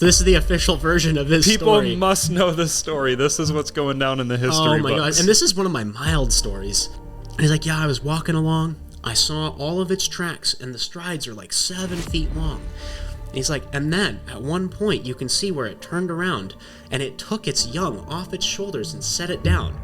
This is the official version of this story. People must know this story. This is what's going down in the history books. God. And this is one of my mild stories. And he's like, yeah, I was walking along. I saw all of its tracks, and the strides are like 7 feet long. And he's like, and then at one point you can see where it turned around, and it took its young off its shoulders and set it down.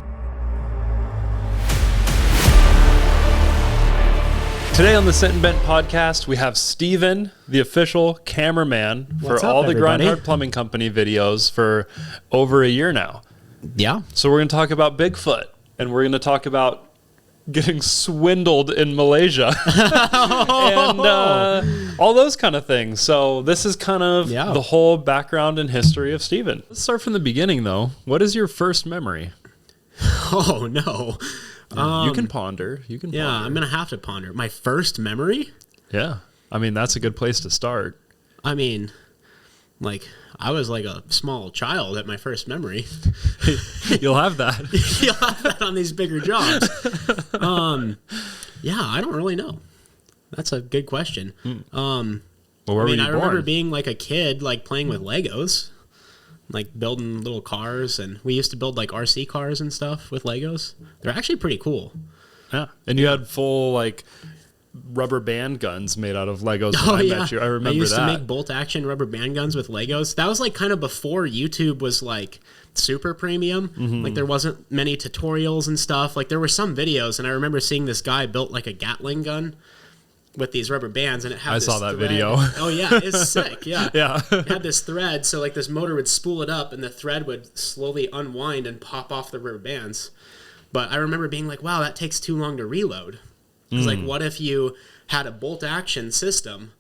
Today on the Sit and Bent podcast, we have Steven, the official cameraman for all the Grindhard Plumbing Company videos for over a year now. Yeah. So we're going to talk about Bigfoot, and we're going to talk about getting swindled in Malaysia and all those kind of things. So this is kind of the whole background and history of Steven. Let's start from the beginning, though. What is your first memory? Oh, no. You can ponder. Yeah, I'm going to have to ponder. My first memory? Yeah. I mean, that's a good place to start. I mean, like, I was like a small child at my first memory. You'll have that. You'll have that on these bigger jobs. Yeah, I don't really know. That's a good question. Well, where were you born? I remember being like a kid, like playing with Legos. Like building little cars, and we used to build like RC cars and stuff with Legos. They're actually pretty cool. Yeah, and you had full like rubber band guns made out of Legos when I met you. I remember that. I used to make bolt action rubber band guns with Legos. That was like kind of before YouTube was like super premium. Mm-hmm. Like there wasn't many tutorials and stuff. Like there were some videos, and I remember seeing this guy built like a Gatling gun with these rubber bands, and it had this that thread. Video. Oh yeah, it's sick. Yeah. Yeah. It had this thread, so like this motor would spool it up, and the thread would slowly unwind and pop off the rubber bands. But I remember being like, wow, that takes too long to reload. It's like, what if you had a bolt action system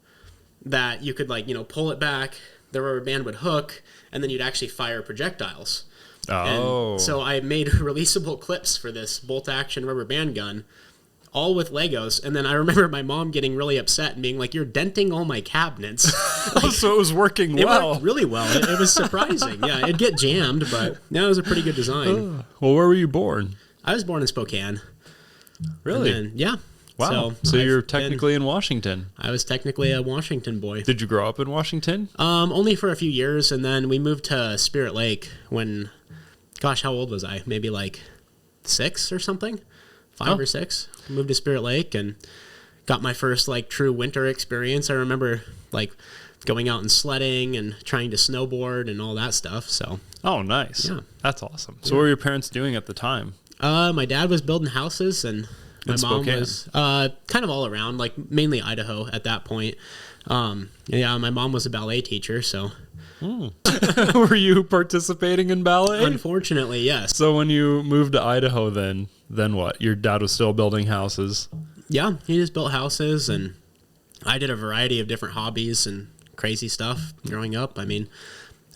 that you could like, pull it back, the rubber band would hook, and then you'd actually fire projectiles. Oh. And so I made releasable clips for this bolt action rubber band gun, all with Legos, and then I remember my mom getting really upset and being like, "You're denting all my cabinets." Like, so it was working well. It worked really well. It was surprising. Yeah, it'd get jammed, but it was a pretty good design. Well, where were you born? I was born in Spokane. Really? Then, yeah. Wow. So you're technically in Washington. I was technically a Washington boy. Did you grow up in Washington? Only for a few years, and then we moved to Spirit Lake when, gosh, how old was I? Maybe like 6 or something? 5 or 6. Moved to Spirit Lake and got my first like true winter experience. I remember like going out and sledding and trying to snowboard and all that stuff. So nice. Yeah. That's awesome. So what were your parents doing at the time? My dad was building houses, and my mom Spokane. was kind of all around, like mainly Idaho at that point. My mom was a ballet teacher, so Were you participating in ballet? Unfortunately, yes. So when you moved to Idaho, then what? Your dad was still building houses? Yeah, he just built houses, and I did a variety of different hobbies and crazy stuff growing up. I mean,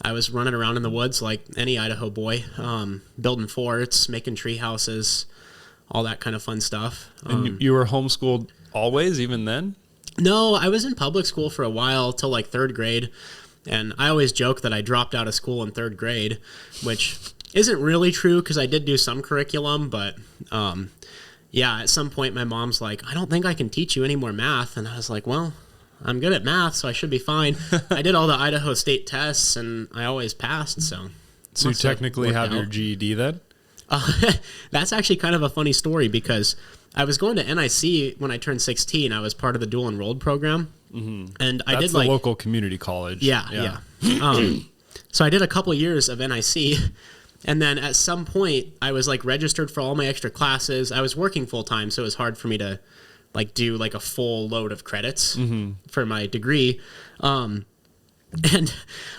I was running around in the woods like any Idaho boy, building forts, making tree houses, all that kind of fun stuff. And you were homeschooled always, even then? No, I was in public school for a while till like 3rd grade. And I always joke that I dropped out of school in 3rd grade, which isn't really true because I did do some curriculum. But at some point my mom's like, I don't think I can teach you any more math. And I was like, well, I'm good at math, so I should be fine. I did all the Idaho State tests, and I always passed. So you technically have your GED then? That's actually kind of a funny story because I was going to NIC when I turned 16. I was part of the dual enrolled program. Mm-hmm. And I did the local community college. Yeah. So I did a couple years of NIC, and then at some point I was like registered for all my extra classes. I was working full time, so it was hard for me to like do like a full load of credits for my degree. And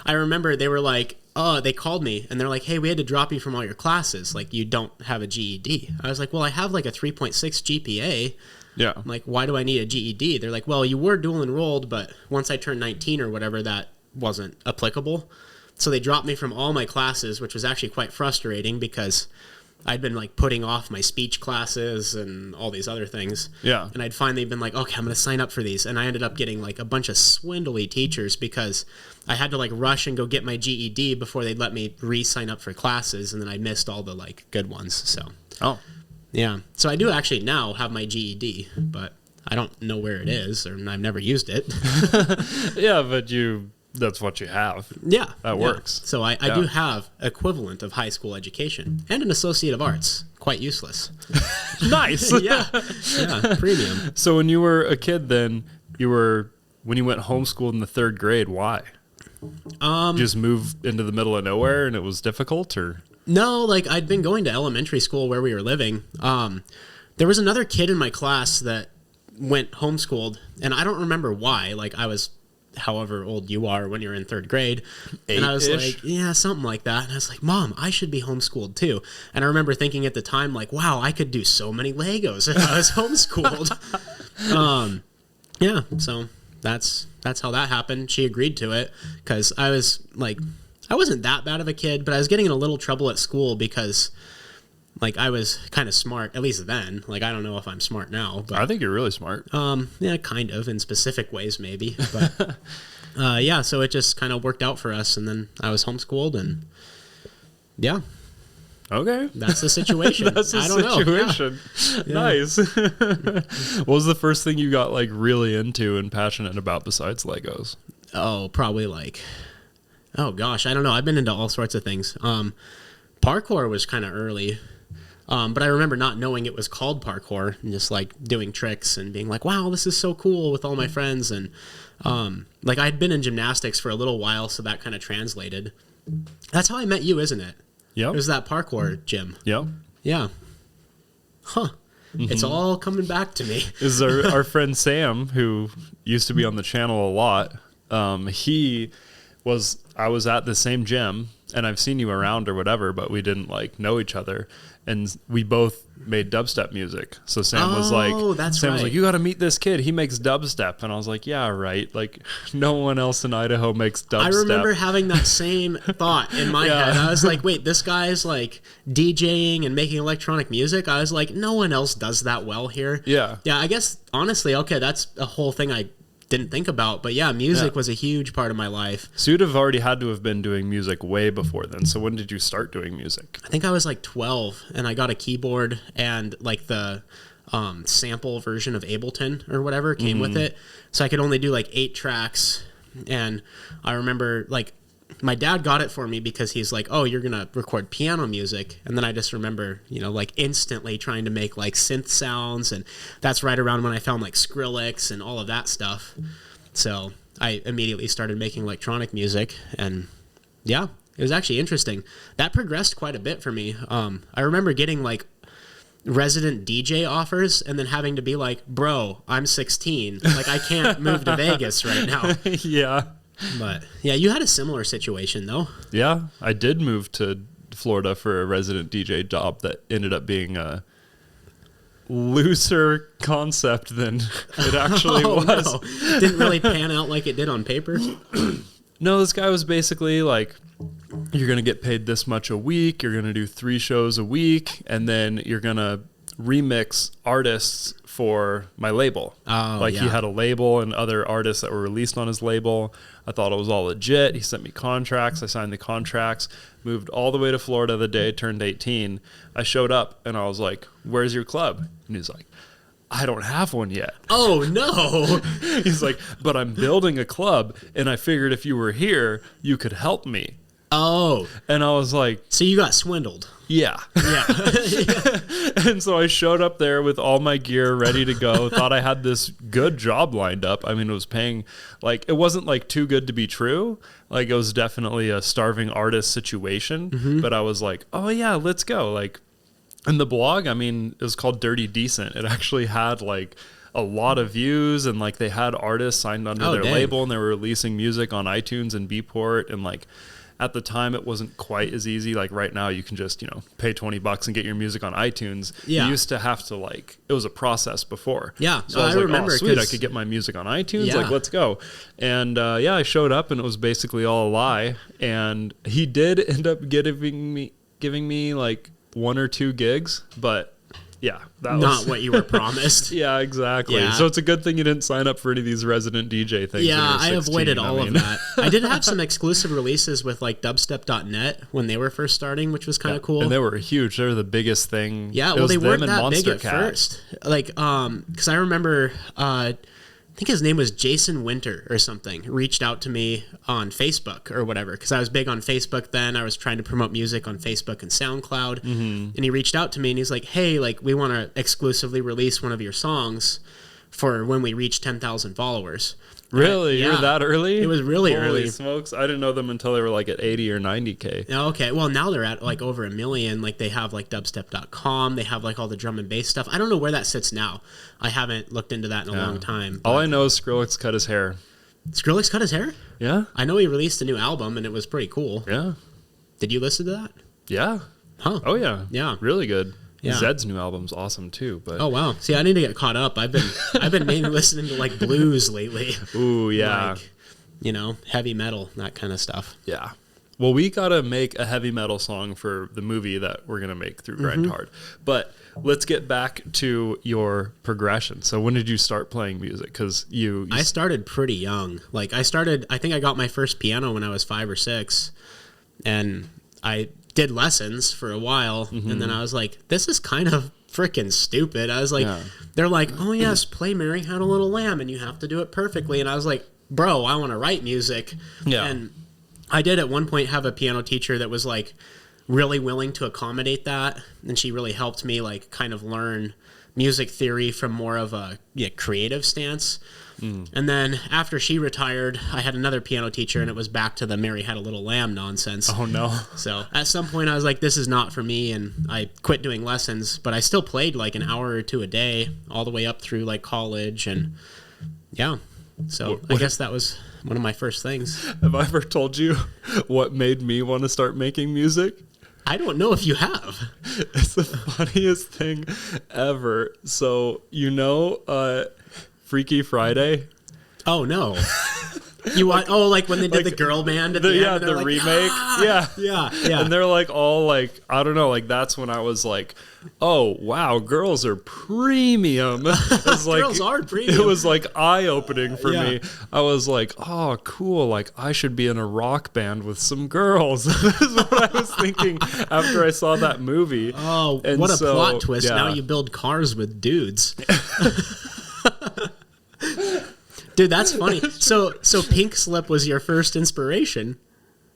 I remember they were like, they called me and they're like, hey, we had to drop you from all your classes. Like, you don't have a GED. I was like, well, I have like a 3.6 GPA. Yeah. I'm like, why do I need a GED? They're like, well, you were dual enrolled, but once I turned 19 or whatever, that wasn't applicable. So they dropped me from all my classes, which was actually quite frustrating because I'd been like putting off my speech classes and all these other things. Yeah. And I'd finally been like, okay, I'm going to sign up for these. And I ended up getting like a bunch of swindly teachers because I had to like rush and go get my GED before they'd let me re-sign up for classes. And then I missed all the like good ones. So. Oh. Yeah. So I do actually now have my GED, but I don't know where it is, or I've never used it. Yeah, but you that's what you have. Yeah. That works. So I do have equivalent of high school education and an associate of arts. Quite useless. Nice. Yeah, premium. So when you were a kid then, when you went homeschooled in the 3rd grade, why? Just move into the middle of nowhere and it was difficult, or? No, like I'd been going to elementary school where we were living. There was another kid in my class that went homeschooled, and I don't remember why. Like I was however old you are when you're in 3rd grade. 8-ish? And I was like, yeah, something like that. And I was like, Mom, I should be homeschooled too. And I remember thinking at the time, like, wow, I could do so many Legos if I was homeschooled. Yeah, so that's how that happened. She agreed to it because I wasn't that bad of a kid, but I was getting in a little trouble at school because like I was kind of smart, at least then. Like I don't know if I'm smart now, but I think you're really smart. Yeah, kind of in specific ways maybe, but yeah, so it just kind of worked out for us, and then I was homeschooled, and yeah. Okay. That's the situation. That's the situation. Yeah. Nice. What was the first thing you got like really into and passionate about besides Legos? Oh, probably oh gosh, I don't know. I've been into all sorts of things. Parkour was kind of early. But I remember not knowing it was called parkour and just like doing tricks and being like, wow, this is so cool with all my friends. And like I'd been in gymnastics for a little while, so that kind of translated. That's how I met you, isn't it? Yeah. It was that parkour gym. Yeah. Yeah. Huh. Mm-hmm. It's all coming back to me. Is our friend Sam, who used to be on the channel a lot, I was at the same gym, and I've seen you around or whatever, but we didn't like know each other, and we both made dubstep music. So Sam was like, you got to meet this kid. He makes dubstep. And I was like, yeah, right. Like no one else in Idaho makes dubstep. I remember having that same thought in my head. I was like, wait, this guy's like DJing and making electronic music. I was like, no one else does that well here. Yeah. Yeah. I guess honestly, okay, that's a whole thing I didn't think about, but yeah, music was a huge part of my life. So you'd have already had to have been doing music way before then. So when did you start doing music? I think I was like 12, and I got a keyboard, and like the sample version of Ableton or whatever came with it, so I could only do like 8 tracks. And I remember like my dad got it for me because he's like, oh, you're gonna record piano music. And then I just remember, like instantly trying to make like synth sounds, and that's right around when I found like Skrillex and all of that stuff. So I immediately started making electronic music, and yeah, it was actually interesting. That progressed quite a bit for me. I remember getting like resident DJ offers and then having to be like, bro, I'm 16, like I can't move to Vegas right now. Yeah. But yeah, you had a similar situation though. Yeah, I did move to Florida for a resident DJ job that ended up being a looser concept than it actually was. No. Didn't really pan out like it did on paper. No, this guy was basically like, you're going to get paid this much a week, you're going to do 3 shows a week, and then you're going to remix artists for my label. He had a label and other artists that were released on his label. I thought it was all legit. He sent me contracts. I signed the contracts, moved all the way to Florida the day I turned 18. I showed up and I was like, where's your club? And he's like, I don't have one yet. Oh, no. He's like, but I'm building a club, and I figured if you were here, you could help me. Oh. And I was like... So you got swindled. Yeah. Yeah. And so I showed up there with all my gear ready to go, thought I had this good job lined up. I mean, it was paying, like, it wasn't like too good to be true. Like, it was definitely a starving artist situation. But I was like, oh yeah, let's go. Like, and the blog, I mean, it was called Dirty Decent. It actually had like a lot of views, and like they had artists signed under their label, and they were releasing music on iTunes and Beatport, and like, at the time, it wasn't quite as easy. Like right now, you can just, pay $20 and get your music on iTunes. Yeah. You used to have to it was a process before. Yeah. So I was remember, oh, sweet, I could get my music on iTunes. Yeah. Like, let's go. And I showed up, and it was basically all a lie. And he did end up giving me like 1 or 2 gigs, but yeah, that was not what you were promised. Yeah, exactly. Yeah. So it's a good thing you didn't sign up for any of these resident DJ things. Yeah, I avoided all of that. I did have some exclusive releases with like dubstep.net when they were first starting, which was kind of cool. And they were huge. They were the biggest thing. Yeah, well, they weren't that big at first. Like, because I remember think his name was Jason Winter or something, reached out to me on Facebook or whatever, because I was big on Facebook then. I was trying to promote music on Facebook and SoundCloud. And he reached out to me and he's like, hey, like, we want to exclusively release one of your songs for when we reach 10,000 followers. Really? Yeah. You're that early? It was really early. Holy smokes. I didn't know them until they were like at 80 or 90K. Okay. Well, now they're at like over 1 million. Like they have like dubstep.com. They have like all the drum and bass stuff. I don't know where that sits now. I haven't looked into that in a long time. All I know is Skrillex cut his hair. Skrillex cut his hair? Yeah. I know he released a new album and it was pretty cool. Yeah. Did you listen to that? Yeah. Huh. Oh, yeah. Yeah. Really good. Yeah. Zed's new album's awesome too. But oh wow! See, I need to get caught up. I've been mainly listening to like blues lately. Ooh yeah, like, heavy metal, that kind of stuff. Yeah. Well, we gotta make a heavy metal song for the movie that we're gonna make through Grind Hard. But let's get back to your progression. So when did you start playing music? Because I started pretty young. Like I think I got my first piano when I was 5 or 6, and I did lessons for a while, and then I was like, this is kind of freaking stupid. I was like, they're like, oh yes, play Mary Had a Little Lamb, and you have to do it perfectly. And I was like, bro, I want to write music. Yeah. And I did at one point have a piano teacher that was like really willing to accommodate that, and she really helped me like kind of learn music theory from more of a creative stance. And then after she retired, I had another piano teacher, and it was back to the Mary Had a Little Lamb nonsense. Oh, no. So at some point, I was like, this is not for me, and I quit doing lessons. But I still played like an hour or two a day all the way up through like college. And yeah, so I guess that was one of my first things. Have I ever told you what made me want to start making music? I don't know if you have. It's the funniest thing ever. So, Freaky Friday? Oh, no. You want like when they did the girl band at the end? Yeah, the like, remake. Yeah. And they're like all like, I don't know, like that's when I was like, oh wow, girls are premium. It's like, girls are premium. It was like eye-opening for me. I was like, oh cool, like I should be in a rock band with some girls. This is what I was thinking after I saw that movie. Oh, and what a plot twist. Yeah. Now you build cars with dudes. Dude, that's funny. So Pink Slip was your first inspiration.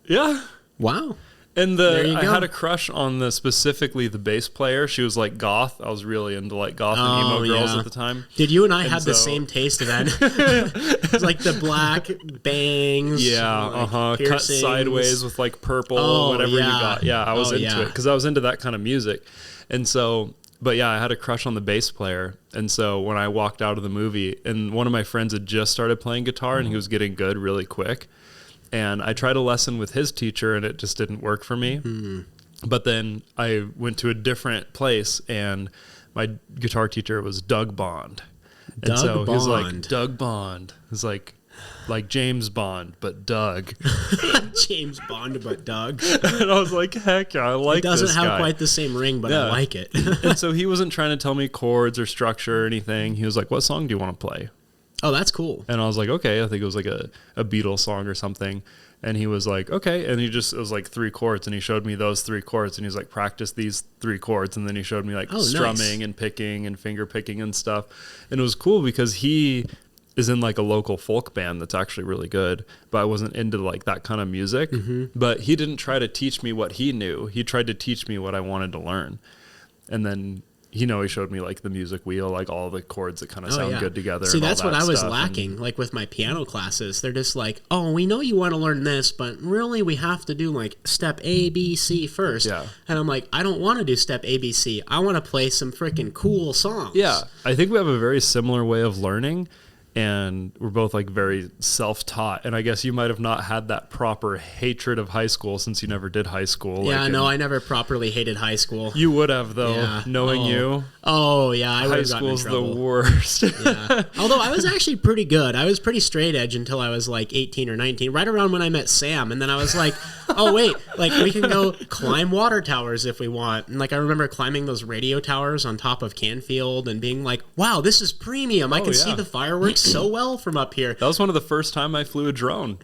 Yeah. Wow. And I had a crush on specifically the bass player. She was like goth. I was really into like goth and emo girls at the time. Dude, you and I had the same taste then. It was like the black bangs. Yeah, cut sideways with like purple, whatever you got. Yeah, I was into it because I was into that kind of music. And so, but yeah, I had a crush on the bass player. And so when I walked out of the movie, and one of my friends had just started playing guitar and he was getting good really quick. And I tried a lesson with his teacher and it just didn't work for me. But then I went to a different place and my guitar teacher was Doug Bond. And so he was like, Doug Bond. It's like James Bond, but Doug. James Bond, but Doug. And I was like, heck yeah, I like this guy. It doesn't have quite the same ring, but I like it. And so he wasn't trying to tell me chords or structure or anything. He was like, what song do you want to play? Oh, that's cool. And I was like, okay. I think it was like a Beatles song or something. And he was like, okay. And it was like 3 chords. And he showed me those 3 chords. And he's like, practice these 3 chords. And then he showed me like strumming and picking and finger picking and stuff. And it was cool because he is in like a local folk band that's actually really good. But I wasn't into like that kind of music. But he didn't try to teach me what he knew. He tried to teach me what I wanted to learn. And then he showed me like the music wheel, like all the chords that kind of sound good together. See, that's what I was lacking. Like with my piano classes, they're just like, oh, we know you want to learn this, but really we have to do like step A, B, C first. Yeah. And I'm like, I don't want to do step A, B, C. I want to play some freaking cool songs. Yeah. I think we have a very similar way of learning. And we're both like very self-taught. And I guess you might have not had that proper hatred of high school since you never did high school. Yeah, no, I never properly hated high school. You would have though, knowing you. Oh yeah, I would have gotten in trouble. High school's the worst. Yeah. Although I was actually pretty good. I was pretty straight edge until I was like 18 or 19, right around when I met Sam. And then I was like, oh wait, like we can go climb water towers if we want. And like I remember climbing those radio towers on top of Canfield and being like, wow, this is premium. I can see the fireworks so well from up here. That was one of the first time I flew a drone.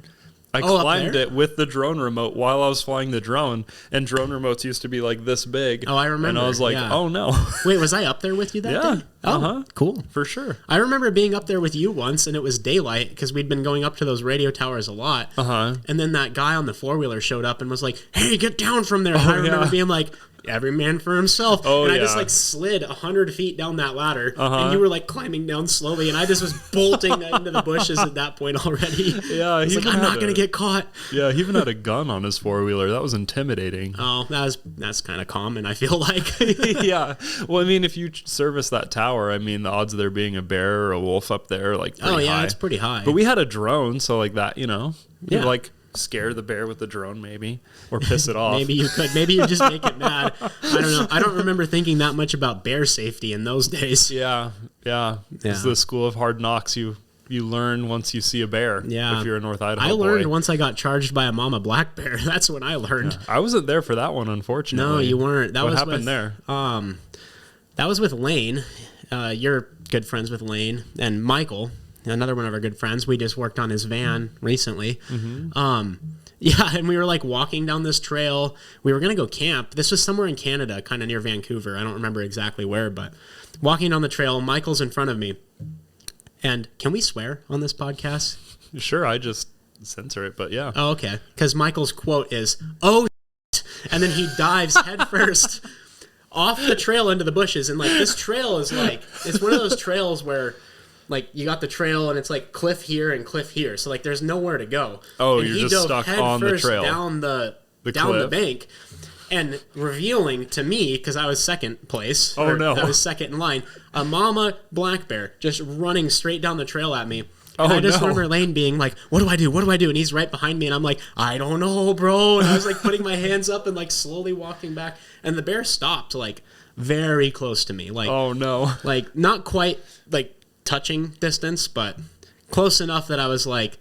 I climbed it with the drone remote while I was flying the drone, and drone remotes used to be like this big. Oh, I remember. And I was like, oh no. Wait, was I up there with you that day? Oh, cool. For sure. I remember being up there with you once, and it was daylight because we'd been going up to those radio towers a lot. And then that guy on the four-wheeler showed up and was like, hey, get down from there. And I remember being like, every man for himself. And I just like slid 100 feet down that ladder, and you were like climbing down slowly, and I just was bolting into the bushes at that point already. Yeah, I was like, I'm not going to get caught. Yeah, he even had a gun on his four-wheeler. That was intimidating. Oh, that's kind of common, I feel like. Yeah. Well, I mean, if you service that tower, I mean, the odds of there being a bear or a wolf up there are like pretty high. It's pretty high. But we had a drone, so like that, you know, like scare the bear with the drone maybe, or piss it off. Maybe you could. Maybe you just make it mad. I don't know. I don't remember thinking that much about bear safety in those days. Yeah. It's the school of hard knocks. You learn once you see a bear. Yeah. If you're a North Idaho I learned once I got charged by a mama black bear. That's when I learned. Yeah. I wasn't there for that one, unfortunately. No, you weren't. What happened there? That was with Lane. You're good friends with Lane and Michael, another one of our good friends. We just worked on his van recently. Yeah, and we were like walking down this trail. We were going to go camp. This was somewhere in Canada, kind of near Vancouver. I don't remember exactly where, but walking down the trail, Michael's in front of me. And can we swear on this podcast? Sure, I just censor it, but yeah. Oh, okay. Because Michael's quote is, oh, and then he dives headfirst off the trail into the bushes. And like this trail is like, it's one of those trails where like you got the trail and it's like cliff here and cliff here. So like there's nowhere to go. Oh, and you're just stuck on the trail. Down the bank. And revealing to me, because I was second place. Oh, no. I was second in line. A mama black bear just running straight down the trail at me. And I just remember Lane being like, what do I do? What do I do? And he's right behind me. And I'm like, I don't know, bro. And I was like putting my hands up and like slowly walking back. And the bear stopped like very close to me. Like, oh, no. Like not quite like touching distance, but close enough that I was like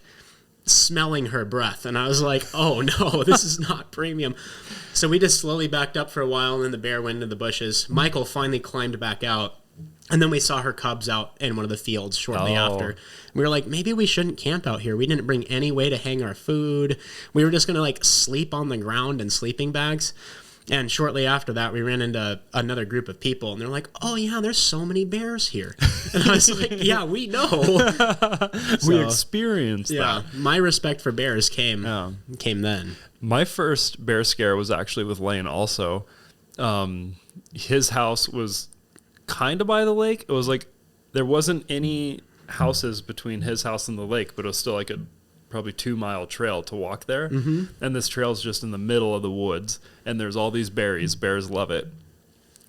smelling her breath. And I was like, oh, no, this is not premium. So we just slowly backed up for a while, and then the bear went into the bushes. Michael finally climbed back out, and then we saw her cubs out in one of the fields shortly after. We were like, maybe we shouldn't camp out here. We didn't bring any way to hang our food. We were just going to like sleep on the ground in sleeping bags. And shortly after that, we ran into another group of people, and they're like, oh, yeah, there's so many bears here. And I was like, yeah, we know. We experienced that. My respect for bears came then. My first bear scare was actually with Lane also. His house was kind of by the lake. It was like there wasn't any houses between his house and the lake, but it was still like a probably 2-mile trail to walk there. And this trail's just in the middle of the woods, and there's all these berries. Bears love it.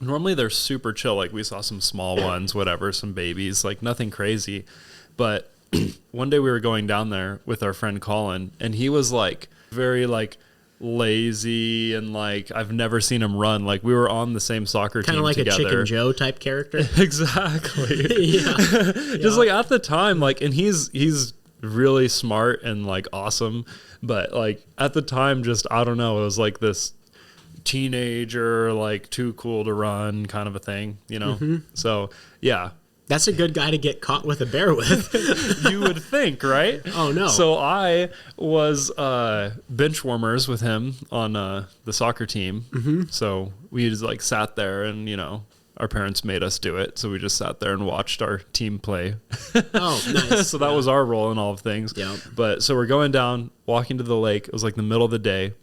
Normally they're super chill. Like we saw some small ones, whatever, some babies, like nothing crazy. But one day we were going down there with our friend Colin, and he was like very like lazy and like I've never seen him run. Like we were on the same soccer team together. Kind of like a Chicken Joe type character. Exactly. Just like at the time, like, and he's really smart and like awesome, but like at the time, just I don't know, it was like this teenager, like too cool to run kind of a thing, you know. So yeah, that's a good guy to get caught with a bear with. You would think, right? Oh no. So I was bench warmers with him on the soccer team. So we just like sat there, and you know, our parents made us do it, so we just sat there and watched our team play. Oh, nice. So that was our role in all of things. Yeah. But so we're going down, walking to the lake. It was like the middle of the day,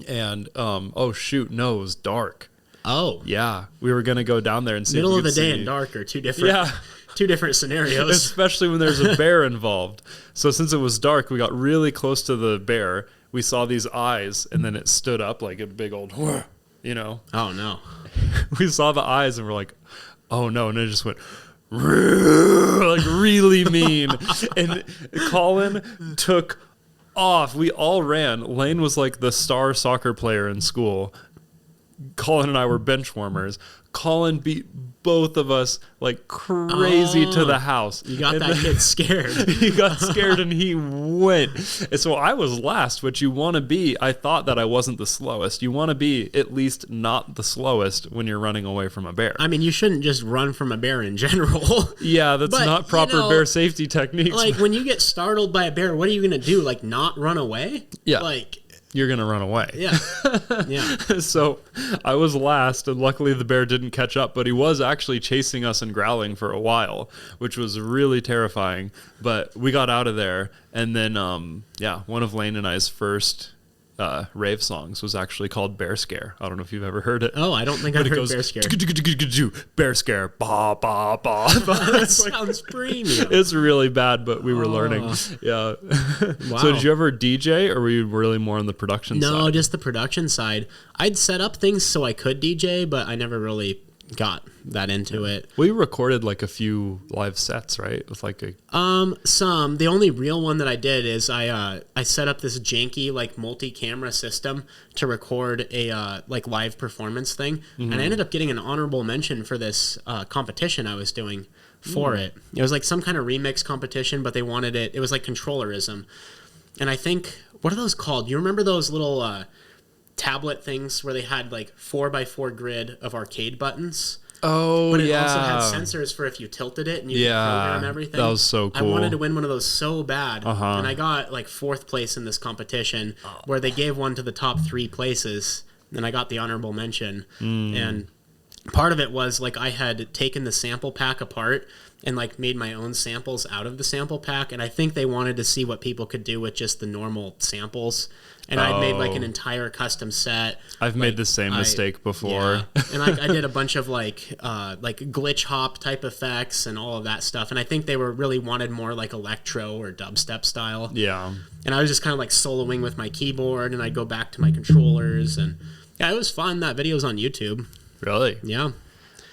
and oh shoot, no, it was dark. Oh. Yeah, we were gonna go down there and see. Middle of the day and dark are two different scenarios. Especially when there's a bear involved. So since it was dark, we got really close to the bear. We saw these eyes, and then it stood up like a big old, you know. Oh no. We saw the eyes and we're like, oh no, and it just went like really mean. And Colin took off. We all ran. Lane was like the star soccer player in school. Colin and I were bench warmers. Colin beat both of us like crazy to the house. You got that kid scared. He got scared and he went. And so I was last, which you want to be. I thought that I wasn't the slowest. You want to be at least not the slowest when you're running away from a bear. I mean, you shouldn't just run from a bear in general. Yeah, that's but, not proper bear safety techniques. Like when you get startled by a bear, what are you going to do? Like not run away? Yeah. Like you're going to run away. Yeah. Yeah. So I was last, and luckily the bear didn't catch up, but he was actually chasing us and growling for a while, which was really terrifying. But we got out of there, and then, one of Lane and I's first rave songs was actually called Bear Scare. I don't know if you've ever heard it. Oh, I don't think I've heard Bear Scare. Bear Scare, ba, ba, ba. That sounds premium. It's really bad, but we were learning. Yeah. Wow. So did you ever DJ, or were you really more on the production side? No, just the production side. I'd set up things so I could DJ, but I never really got that into it. We recorded like a few live sets, right? With like a some. The only real one that I did is I set up this janky like multi-camera system to record a like live performance thing, and I ended up getting an honorable mention for this competition I was doing for it. It was like some kind of remix competition, but they wanted it. It was like controllerism, and I think, what are those called? You remember those little tablet things where they had like 4x4 grid of arcade buttons? Oh, but it also had sensors for if you tilted it and you could program everything. That was so cool. I wanted to win one of those so bad, and I got like 4th place in this competition where they gave one to the top 3 places, and I got the honorable mention. And part of it was like I had taken the sample pack apart and like made my own samples out of the sample pack, and I think they wanted to see what people could do with just the normal samples. And I made like an entire custom set. I've made the same mistake before. Yeah. And I did a bunch of like glitch hop type effects and all of that stuff. And I think they were really wanted more like electro or dubstep style. Yeah. And I was just kind of like soloing with my keyboard, and I'd go back to my controllers, and yeah, it was fun. That video's on YouTube. Really? Yeah.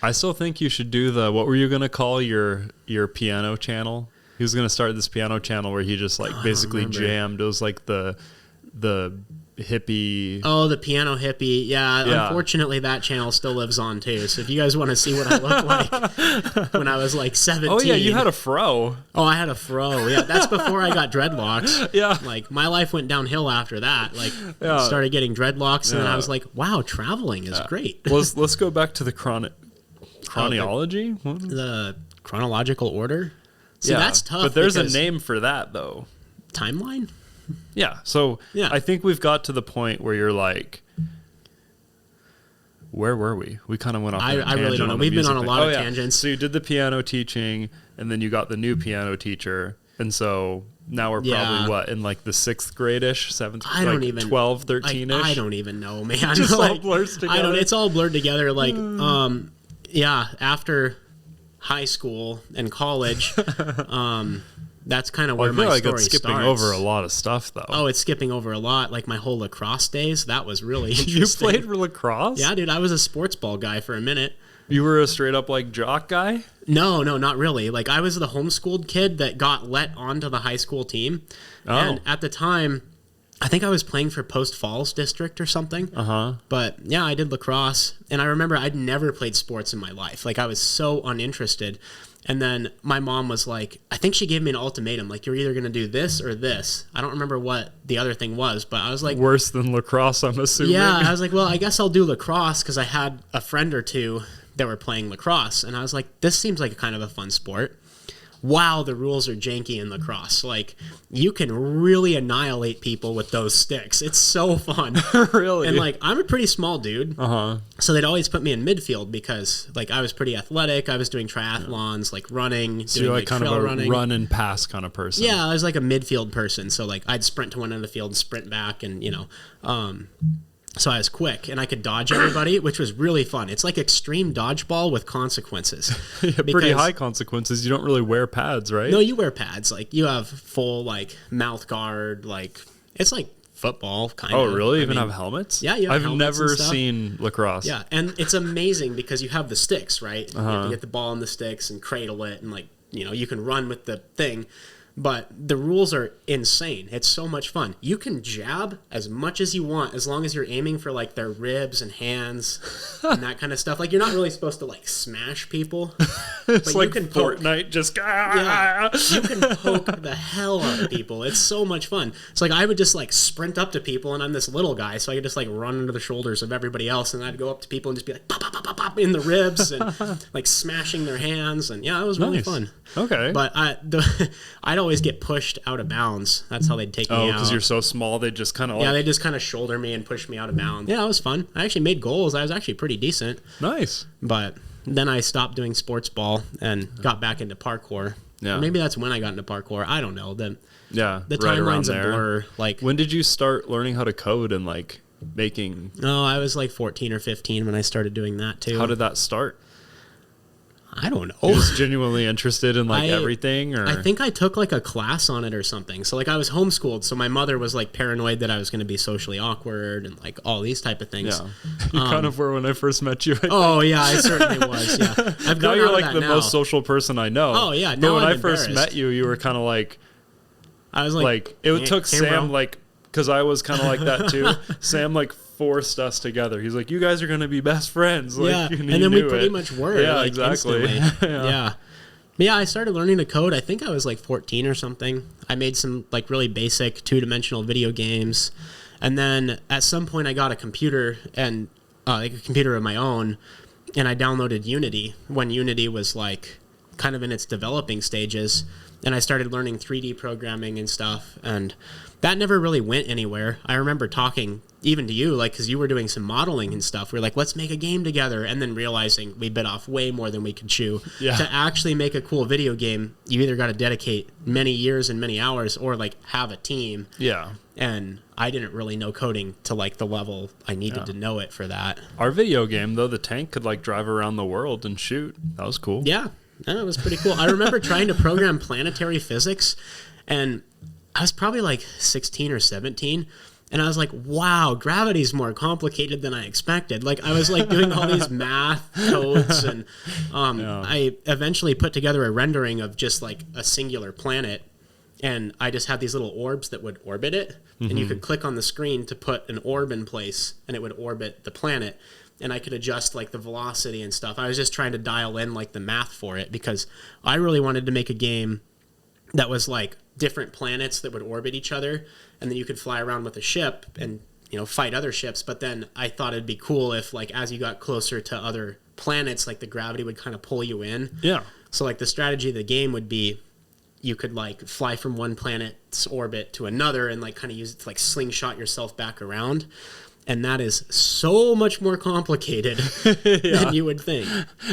I still think you should do what were you going to call your piano channel? He was going to start this piano channel where he just like basically jammed. It was like the hippie. Oh, the piano hippie. Yeah. Unfortunately, that channel still lives on too. So if you guys want to see what I looked like when I was like 17. Oh yeah, you had a fro. Oh, I had a fro. Yeah, that's before I got dreadlocks. Yeah. Like my life went downhill after that. Like started getting dreadlocks, and then I was like, wow, traveling is great. Let's go back to the chronology. The chronological order. See, that's tough. But there's a name for that though. Timeline? Yeah. So I think we've got to the point where you're like, where were we? We kind of went off. I really don't know. We've been on a lot of tangents. So you did the piano teaching, and then you got the new piano teacher, and so now we're probably in like the 6th grade-ish, 7th. I don't even 12, 13ish. I don't even know, man. Just like, all blurs together. It's all blurred together. Like, after high school and college, that's kind of where my story it's skipping starts. over a lot of stuff, though. Oh, it's skipping over a lot. Like my whole lacrosse days, that was really interesting. You played lacrosse? Yeah, dude. I was a sports ball guy for a minute. You were a straight up like jock guy? No, not really. Like I was the homeschooled kid that got let onto the high school team. Oh. And at the time, I think I was playing for Post Falls District or something. But yeah, I did lacrosse. And I remember I'd never played sports in my life. Like I was so uninterested. And then my mom was like, I think she gave me an ultimatum, like, you're either going to do this or this. I don't remember what the other thing was, but I was like... Worse than lacrosse, I'm assuming. Yeah, I was like, well, I guess I'll do lacrosse, because I had a friend or two that were playing lacrosse. And I was like, this seems like a kind of a fun sport. Wow, the rules are janky in lacrosse. Like, you can really annihilate people with those sticks. It's so fun. Really? And, like, I'm a pretty small dude. So they'd always put me in midfield because, like, I was pretty athletic. I was doing triathlons, like, running, so doing, you're like kind of a running. Run and pass kind of person. Yeah, I was like a midfield person. So, like, I'd sprint to one end of the field and sprint back and, so I was quick, and I could dodge everybody, which was really fun. It's like extreme dodgeball with consequences. Pretty high consequences. You don't really wear pads, right? No, you wear pads. Like, you have full, like, mouth guard. Like, it's like football, kind of. Oh, really? Even have helmets? Yeah, you have helmets. I've never seen lacrosse. Yeah, and it's amazing because you have the sticks, right? You have to get the ball in the sticks and cradle it, and, like, you can run with the thing. But the rules are insane. It's so much fun. You can jab as much as you want as long as you're aiming for like their ribs and hands and that kind of stuff. Like you're not really supposed to like smash people. It's but like you can Fortnite, just you can poke the hell out of people. It's so much fun. It's like I would just like sprint up to people, and I'm this little guy, so I could just like run under the shoulders of everybody else, and I'd go up to people and just be like pop, pop, pop, pop, pop in the ribs and like smashing their hands, and yeah, it was really fun. Okay. But I'd always get pushed out of bounds. That's how they'd take me out. Oh, because you're so small, they just kind of they just kind of shoulder me and push me out of bounds. Yeah, it was fun. I actually made goals. I was actually pretty decent. Nice. But then I stopped doing sports ball and got back into parkour. Yeah. Or maybe that's when I got into parkour. I don't know. The right timeline's a blur. Like, when did you start learning how to code and like making? Oh, I was like 14 or 15 when I started doing that too. How did that start? I don't know. You was genuinely interested in like everything, or I think I took like a class on it or something. So like I was homeschooled, so my mother was like paranoid that I was going to be socially awkward and like all these type of things. Yeah, you kind of were when I first met you. Oh yeah, I certainly was. Yeah, I've now you're like the most social person I know. Oh yeah, but when I first met you, you were kind of like, I was like it took Sam like, because I was kind of like that too. Sam like forced us together. He's like, you guys are going to be best friends. Like, yeah, and then we pretty much were. Yeah, like, exactly. Yeah, I started learning to code. I think I was like 14 or something. I made some like really basic two-dimensional video games. And then at some point I got a computer and like a computer of my own, and I downloaded Unity when Unity was like kind of in its developing stages. And I started learning 3D programming and stuff, and that never really went anywhere. I remember talking even to you, like, because you were doing some modeling and stuff. We were like, let's make a game together, and then realizing we bit off way more than we could chew. Yeah. To actually make a cool video game, you either got to dedicate many years and many hours, or like have a team. Yeah. And I didn't really know coding to like the level I needed to know it for that. Our video game, though, the tank could like drive around the world and shoot. That was cool. Yeah. Yeah, it was pretty cool. I remember trying to program planetary physics, and I was probably like 16 or 17, and I was like, wow, gravity's more complicated than I expected. Like, I was like doing all these math codes, and I eventually put together a rendering of just like a singular planet, and I just had these little orbs that would orbit it, and you could click on the screen to put an orb in place, and it would orbit the planet. And I could adjust like the velocity and stuff. I was just trying to dial in like the math for it, because I really wanted to make a game that was like different planets that would orbit each other, and then you could fly around with a ship and, you know, fight other ships. But then I thought it'd be cool if like as you got closer to other planets, like the gravity would kind of pull you in. Yeah. So like the strategy of the game would be you could like fly from one planet's orbit to another and like kind of use it to like slingshot yourself back around. And that is so much more complicated than you would think.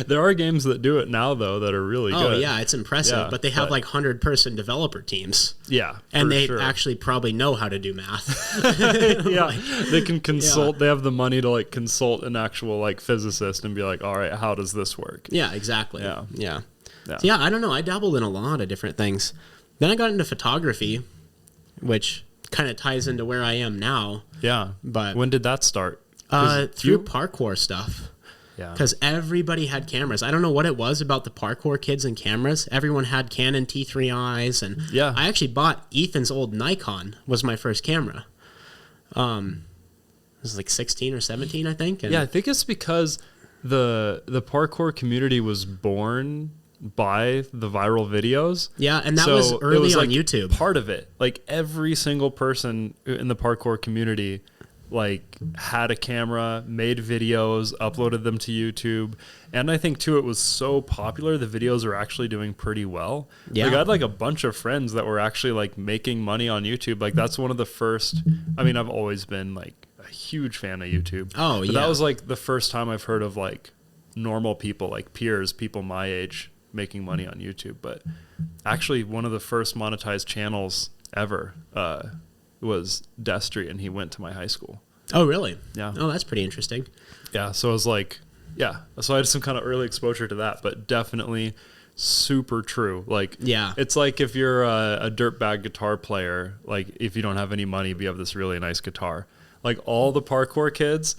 There are games that do it now, though, that are really good. Oh, yeah, it's impressive. Yeah, but they have like 100-person developer teams. Yeah, and they actually probably know how to do math. Yeah, like, they can consult. Yeah. They have the money to like consult an actual like physicist and be like, all right, how does this work? Yeah, exactly. Yeah. So, yeah, I don't know. I dabbled in a lot of different things. Then I got into photography, which kind of ties into where I am now. Yeah. But when did that start? Through parkour stuff. Yeah. Because everybody had cameras. I don't know what it was about the parkour kids and cameras. Everyone had Canon T3Is, and I actually bought Ethan's old Nikon. Was my first camera. It was like 16 or 17, I think. And I think it's because the parkour community was born by the viral videos. Yeah, and that was early on like YouTube. Part of it. Like every single person in the parkour community like had a camera, made videos, uploaded them to YouTube. And I think too it was so popular the videos are actually doing pretty well. Yeah. Like I had like a bunch of friends that were actually like making money on YouTube. Like that's one of the first, I mean, I've always been like a huge fan of YouTube. Oh, but that was like the first time I've heard of like normal people, like peers, people my age, making money on YouTube. But actually one of the first monetized channels ever was Destry, and he went to my high school. Oh, really? Yeah. Oh, that's pretty interesting. Yeah, so I was like, so I had some kind of early exposure to that, but definitely super true. Like, it's like if you're a dirtbag guitar player, like if you don't have any money, but you have this really nice guitar. Like all the parkour kids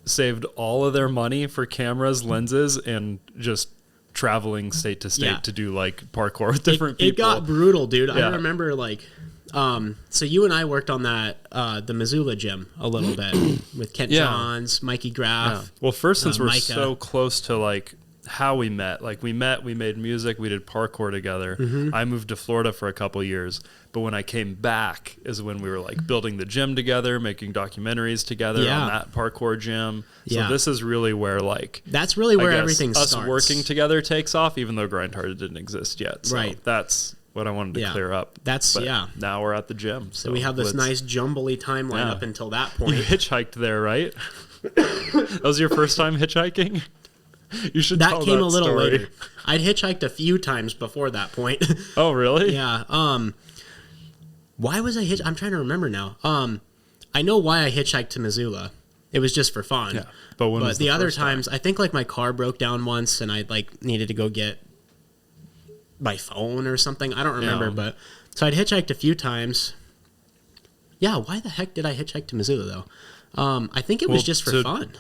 saved all of their money for cameras, lenses, and just traveling state to state to do like parkour with different people. It got brutal, dude. I remember like, so you and I worked on that, the Missoula gym a little bit with Kent Johns, Mikey Graff. Yeah. Well, first, since we're Micah. so close to like how we met, we made music, we did parkour together. I moved to Florida for a couple years, but when I came back is when we were like building the gym together, making documentaries together on that parkour gym. So this is really where like, that's really where everything us starts. Working together takes off, even though Grindhard didn't exist yet. So that's what I wanted to clear up. Now we're at the gym. So we have this nice jumbly timeline up until that point. You hitchhiked there, right? That was your first time hitchhiking? You should tell that story. That came a little later. I'd hitchhiked a few times before that point. Oh, really? Yeah. Why was I I'm trying to remember now. I know why I hitchhiked to Missoula. It was just for fun. Yeah. But when was the other times, I think like my car broke down once and I like needed to go get my phone or something. I don't remember, but so I'd hitchhiked a few times. Yeah, why the heck did I hitchhike to Missoula though? I think it was just for fun.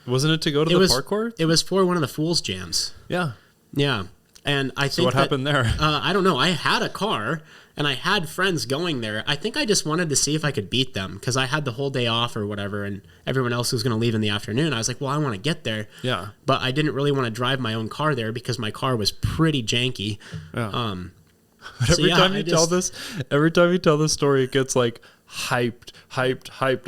Wasn't it to go to the parkour? It was for one of the Fools Jams. Yeah. Yeah. And I think so what happened there? I don't know. I had a car and I had friends going there. I think I just wanted to see if I could beat them because I had the whole day off or whatever and everyone else was going to leave in the afternoon. I was like, well, I want to get there. Yeah. But I didn't really want to drive my own car there because my car was pretty janky. Yeah. Every time you tell this story, it gets like hyped. I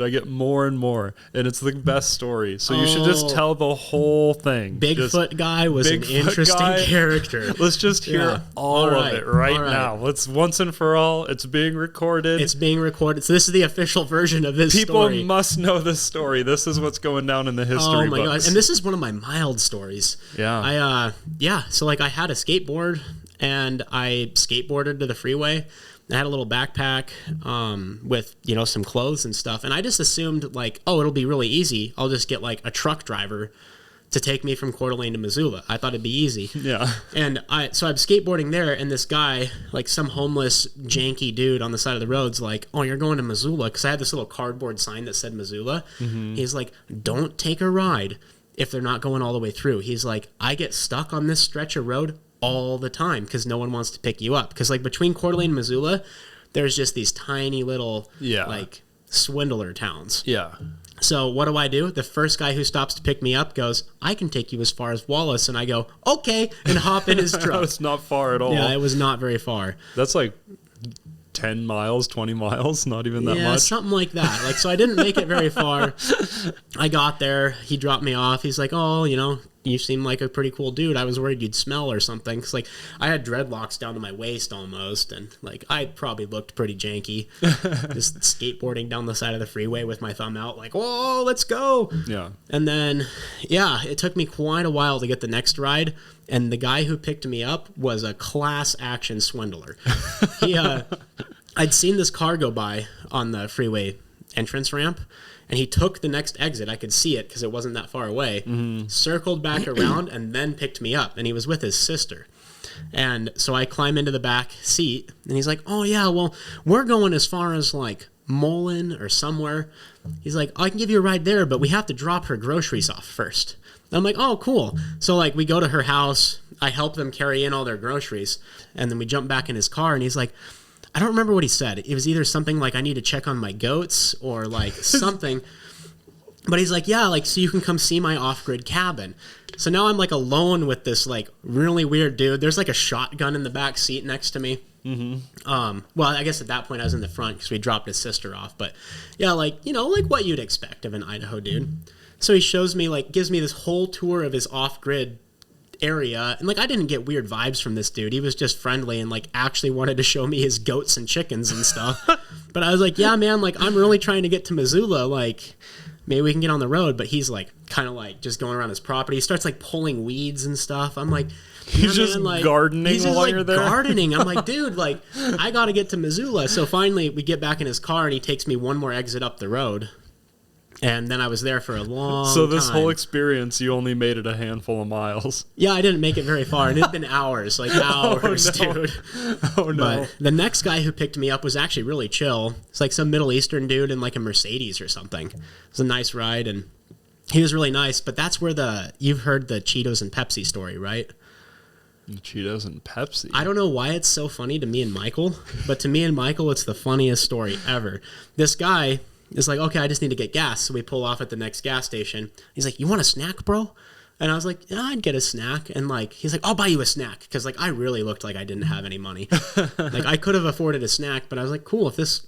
get more and more, and it's the best story. So you should just tell the whole thing. Bigfoot guy was an interesting character. Let's just hear all of it right now. Let's once and for all. It's being recorded. So this is the official version of this story. People must know this story. This is what's going down in the history books. God! And this is one of my mild stories. Yeah. So like I had a skateboard and I skateboarded to the freeway. I had a little backpack with, some clothes and stuff. And I just assumed, like, it'll be really easy. I'll just get, like, a truck driver to take me from Coeur d'Alene to Missoula. I thought it'd be easy. Yeah. And so I'm skateboarding there, and this guy, like some homeless, janky dude on the side of the road's like, oh, you're going to Missoula? Because I had this little cardboard sign that said Missoula. Mm-hmm. He's like, don't take a ride if they're not going all the way through. He's like, I get stuck on this stretch of road all the time because no one wants to pick you up because like between Coeur d'Alene and Missoula there's just these tiny little like swindler towns. So what do? The first guy who stops to pick me up goes, I can take you as far as Wallace, and I go, okay, and hop in his truck. It's not far at all. Yeah, it was not very far. That's like 10 miles, 20 miles, not even that much. Yeah, something like that. Like, so I didn't make it very far. I got there, he dropped me off. He's like, oh, you seem like a pretty cool dude. I was worried you'd smell or something. Cause like I had dreadlocks down to my waist almost. And like, I probably looked pretty janky just skateboarding down the side of the freeway with my thumb out like, whoa, let's go. Yeah. And then, it took me quite a while to get the next ride. And the guy who picked me up was a class action swindler. I'd seen this car go by on the freeway entrance ramp. And he took the next exit. I could see it because it wasn't that far away. Mm-hmm. Circled back around and then picked me up. And he was with his sister. And so I climb into the back seat. And he's like, oh, yeah, well, we're going as far as like Mullen or somewhere. He's like, I can give you a ride there, but we have to drop her groceries off first. And I'm like, oh, cool. So like we go to her house. I help them carry in all their groceries. And then we jump back in his car. And he's like, I don't remember what he said. It was either something like I need to check on my goats or like something. But he's like, yeah, like so you can come see my off-grid cabin. So now I'm like alone with this like really weird dude. There's like a shotgun in the back seat next to me. Mm-hmm. Well, I guess at that point I was in the front because we dropped his sister off. But yeah, like, like what you'd expect of an Idaho dude. So he shows me like, gives me this whole tour of his off-grid area, and like I didn't get weird vibes from this dude. He was just friendly and like actually wanted to show me his goats and chickens and stuff. But I was like, yeah, man, like I'm really trying to get to Missoula, like maybe we can get on the road. But he's like kind of like just going around his property. He starts like pulling weeds and stuff. I'm like, he's just like, gardening he's just, while like, you're there. Gardening. I'm like, dude, like I gotta get to Missoula. So finally we get back in his car and he takes me one more exit up the road. And then I was there for a long time. So this whole experience, you only made it a handful of miles. Yeah, I didn't make it very far. And it had been hours, like hours, dude. Oh, no. But the next guy who picked me up was actually really chill. It's like some Middle Eastern dude in like a Mercedes or something. It was a nice ride, and he was really nice. But that's where you've heard the Cheetos and Pepsi story, right? Cheetos and Pepsi. I don't know why it's so funny to me and Michael, but to me and Michael, it's the funniest story ever. This guy is like, okay, I just need to get gas. So we pull off at the next gas station. He's like, you want a snack, bro? And I was like, yeah, I'd get a snack. And like, he's like, I'll buy you a snack. Because like, I really looked like I didn't have any money. Like, I could have afforded a snack, but I was like, cool, if this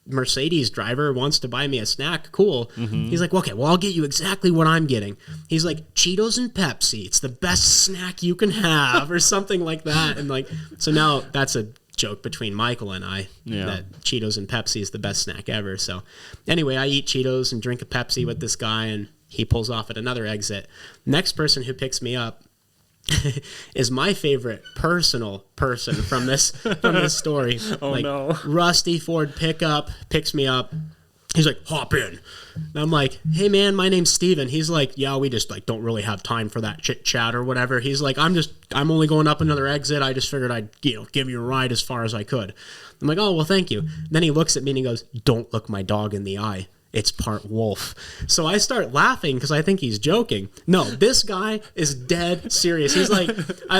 Mercedes driver wants to buy me a snack, cool. He's like, okay, well, I'll get you exactly what I'm getting. He's like, Cheetos and Pepsi, it's the best snack you can have, or something like that. And like, so now that's a joke between Michael and I, that Cheetos and Pepsi is the best snack ever. So anyway, I eat Cheetos and drink a Pepsi with this guy, and he pulls off at another exit. Next person who picks me up is my favorite personal person from this story. Oh, like, no. Rusty Ford pickup picks me up. He's like, hop in. And I'm like, hey man, my name's Steven. He's like, yeah, we just like don't really have time for that chit chat or whatever. He's like, I'm only going up another exit. I just figured I'd give you a ride as far as I could. I'm like, oh well, thank you. Then he looks at me and he goes, don't look my dog in the eye. It's part wolf. So I start laughing because I think he's joking. No, this guy is dead serious. He's like,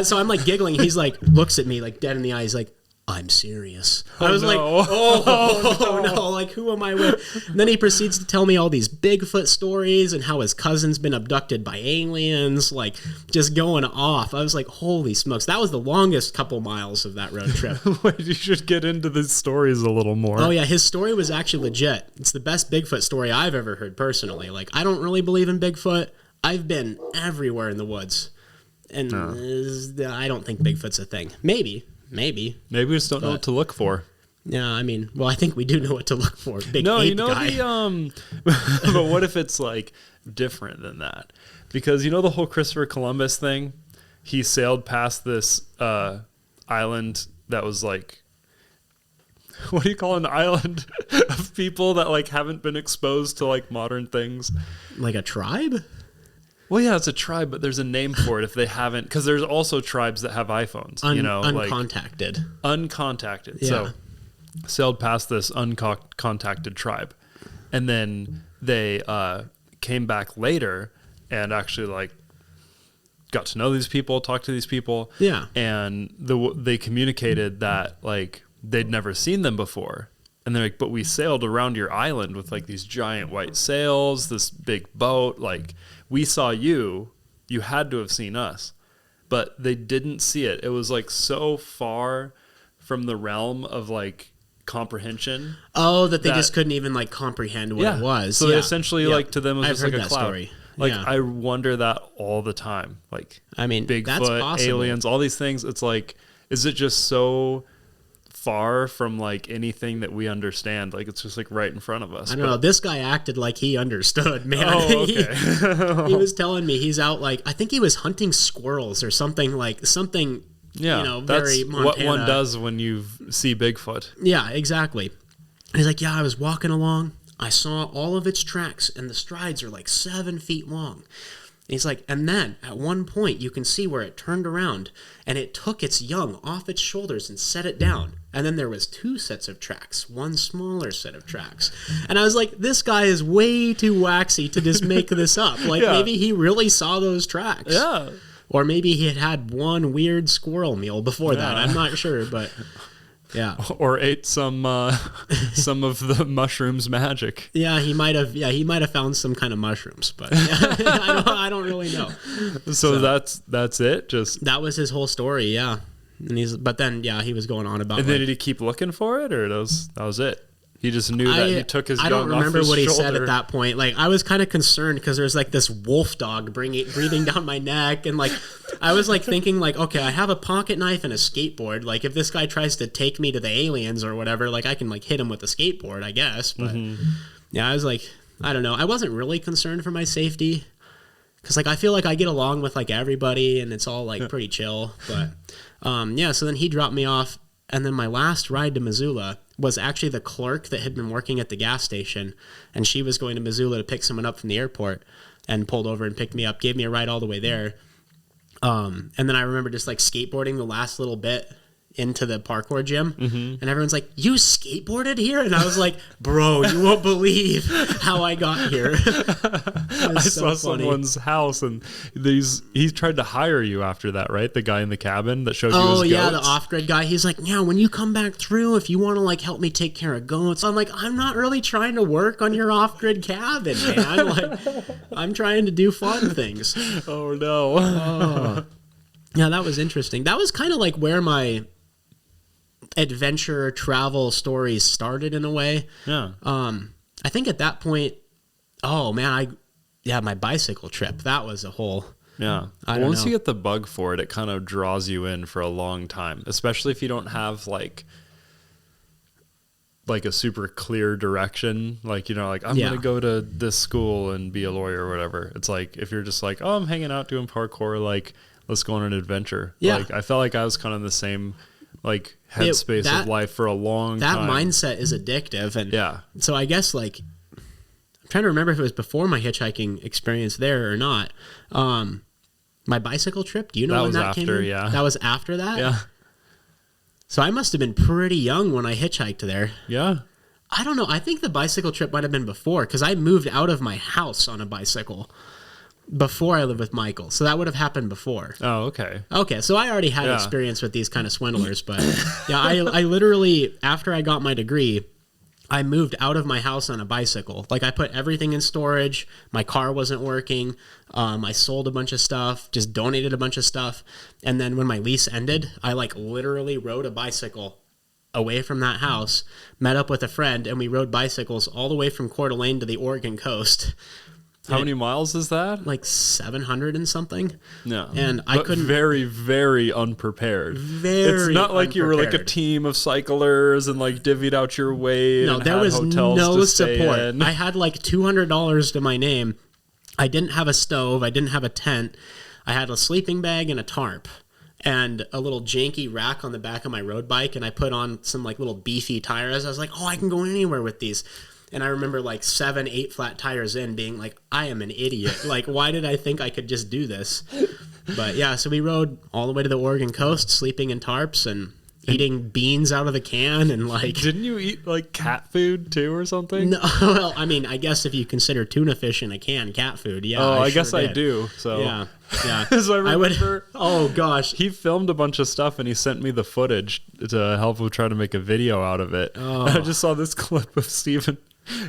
so I'm like giggling. He's like, looks at me like dead in the eye. He's like, I'm serious. I was like, oh no, like who am I with? And then he proceeds to tell me all these Bigfoot stories and how his cousin's been abducted by aliens, like just going off. I was like, holy smokes. That was the longest couple miles of that road trip. Wait, you should get into the stories a little more. Oh yeah, his story was actually legit. It's the best Bigfoot story I've ever heard personally. Like, I don't really believe in Bigfoot. I've been everywhere in the woods. And I don't think Bigfoot's a thing. Maybe we just don't know what to look for. Yeah, I mean, well, I think we do know what to look for. Big ape guy. But what if it's like different than that? Because you know the whole Christopher Columbus thing? He sailed past this island that was like, what do you call an island of people that like haven't been exposed to like modern things? Like a tribe? Well, yeah, it's a tribe, but there's a name for it if they haven't, because there's also tribes that have iPhones, uncontacted. Uncontacted. Yeah. So sailed past this uncontacted tribe, and then they came back later and actually like got to know these people, talked to these people. Yeah. And they communicated that like they'd never seen them before. And they're like, but we sailed around your island with like these giant white sails, this big boat, like we saw you had to have seen us, but they didn't see it. It was like so far from the realm of like comprehension. Oh, that they just couldn't even like comprehend what it was. So essentially like to them it was just like a cloud. Story. Like I wonder that all the time. Like, I mean, Bigfoot, aliens, all these things. It's like, is it just so far from like anything that we understand? Like it's just like right in front of us. I don't know. This guy acted like he understood, man. Oh, okay. He was telling me he's out like, I think he was hunting squirrels or something like something. Yeah, very that's Montana. What one does when you see Bigfoot. Yeah, exactly. And he's like, yeah, I was walking along. I saw all of its tracks, and the strides are like 7 feet long. And he's like, and then at one point you can see where it turned around and it took its young off its shoulders and set it down. And then there was 2 sets of tracks, one smaller set of tracks. And I was like, this guy is way too waxy to just make this up. Like maybe he really saw those tracks. Yeah. Or maybe he had one weird squirrel meal before that. I'm not sure, but yeah. Or ate some of the mushrooms magic. Yeah, he might have. Yeah, he might have found some kind of mushrooms, but I don't really know. So that's it. Just that was his whole story. Yeah, and he was going on about. And then did he keep looking for it, or that was it? He just knew that he took his. I don't remember what he said shoulder. at that point. Like I was kind of concerned because there's like this wolf dog breathing down my neck, and like I was like thinking like, okay, I have a pocket knife and a skateboard. Like if this guy tries to take me to the aliens or whatever, like I can like hit him with a skateboard, I guess. But yeah, I was like, I don't know. I wasn't really concerned for my safety because like I feel like I get along with like everybody and it's all like pretty chill. But yeah, so then he dropped me off, and then my last ride to Missoula was actually the clerk that had been working at the gas station, and she was going to Missoula to pick someone up from the airport and pulled over and picked me up, gave me a ride all the way there. And then I remember just like skateboarding the last little bit into the parkour gym, and everyone's like, "You skateboarded here?" And I was like, "Bro, you won't believe how I got here." I saw someone's house, and he tried to hire you after that, right? The guy in the cabin that showed you his goats. Oh yeah, the off-grid guy. He's like, "Yeah, when you come back through, if you want to like help me take care of goats." I'm like, "I'm not really trying to work on your off-grid cabin, man. Like, I'm trying to do fun things." Oh no. Yeah, that was interesting. That was kind of like where my adventure travel stories started in a way. Yeah. I think at that point, oh man, my bicycle trip, that was a whole... Yeah. Once you get the bug for it, it kind of draws you in for a long time, especially if you don't have like a super clear direction. Like, like I'm going to go to this school and be a lawyer or whatever. It's like, if you're just like, oh, I'm hanging out doing parkour, like, let's go on an adventure. Yeah. Like, I felt like I was kind of in the same like headspace of life for a long time. That mindset is addictive. And yeah. So I guess like, I'm trying to remember if it was before my hitchhiking experience there or not. My bicycle trip, do you know when that came in? Yeah. That was after that? Yeah. So I must have been pretty young when I hitchhiked there. Yeah. I don't know. I think the bicycle trip might have been before, because I moved out of my house on a bicycle before I lived with Michael. So that would have happened before. Oh, okay. Okay, so I already had experience with these kind of swindlers. But yeah, I literally, after I got my degree, I moved out of my house on a bicycle. Like, I put everything in storage. My car wasn't working. I sold a bunch of stuff, just donated a bunch of stuff. And then when my lease ended, I like literally rode a bicycle away from that house, met up with a friend, and we rode bicycles all the way from Coeur d'Alene to the Oregon coast. How many miles is that? Like 700 and something. No. And I couldn't... Very, very unprepared. It's not like you were like a team of cyclers and like divvied out your way. No, there was no support. I had like $200 to my name. I didn't have a stove. I didn't have a tent. I had a sleeping bag and a tarp and a little janky rack on the back of my road bike. And I put on some like little beefy tires. I was like, oh, I can go anywhere with these. And I remember like 7-8 flat tires in being like, I am an idiot. Like, why did I think I could just do this? But yeah, so we rode all the way to the Oregon coast, sleeping in tarps and eating beans out of the can and like... Didn't you eat like cat food too or something? No, well, I mean, I guess if you consider tuna fish in a can cat food, yeah. Oh, I guess I do. So yeah. So I remember, oh gosh, he filmed a bunch of stuff and he sent me the footage to help him try to make a video out of it. Oh. And I just saw this clip of Steven.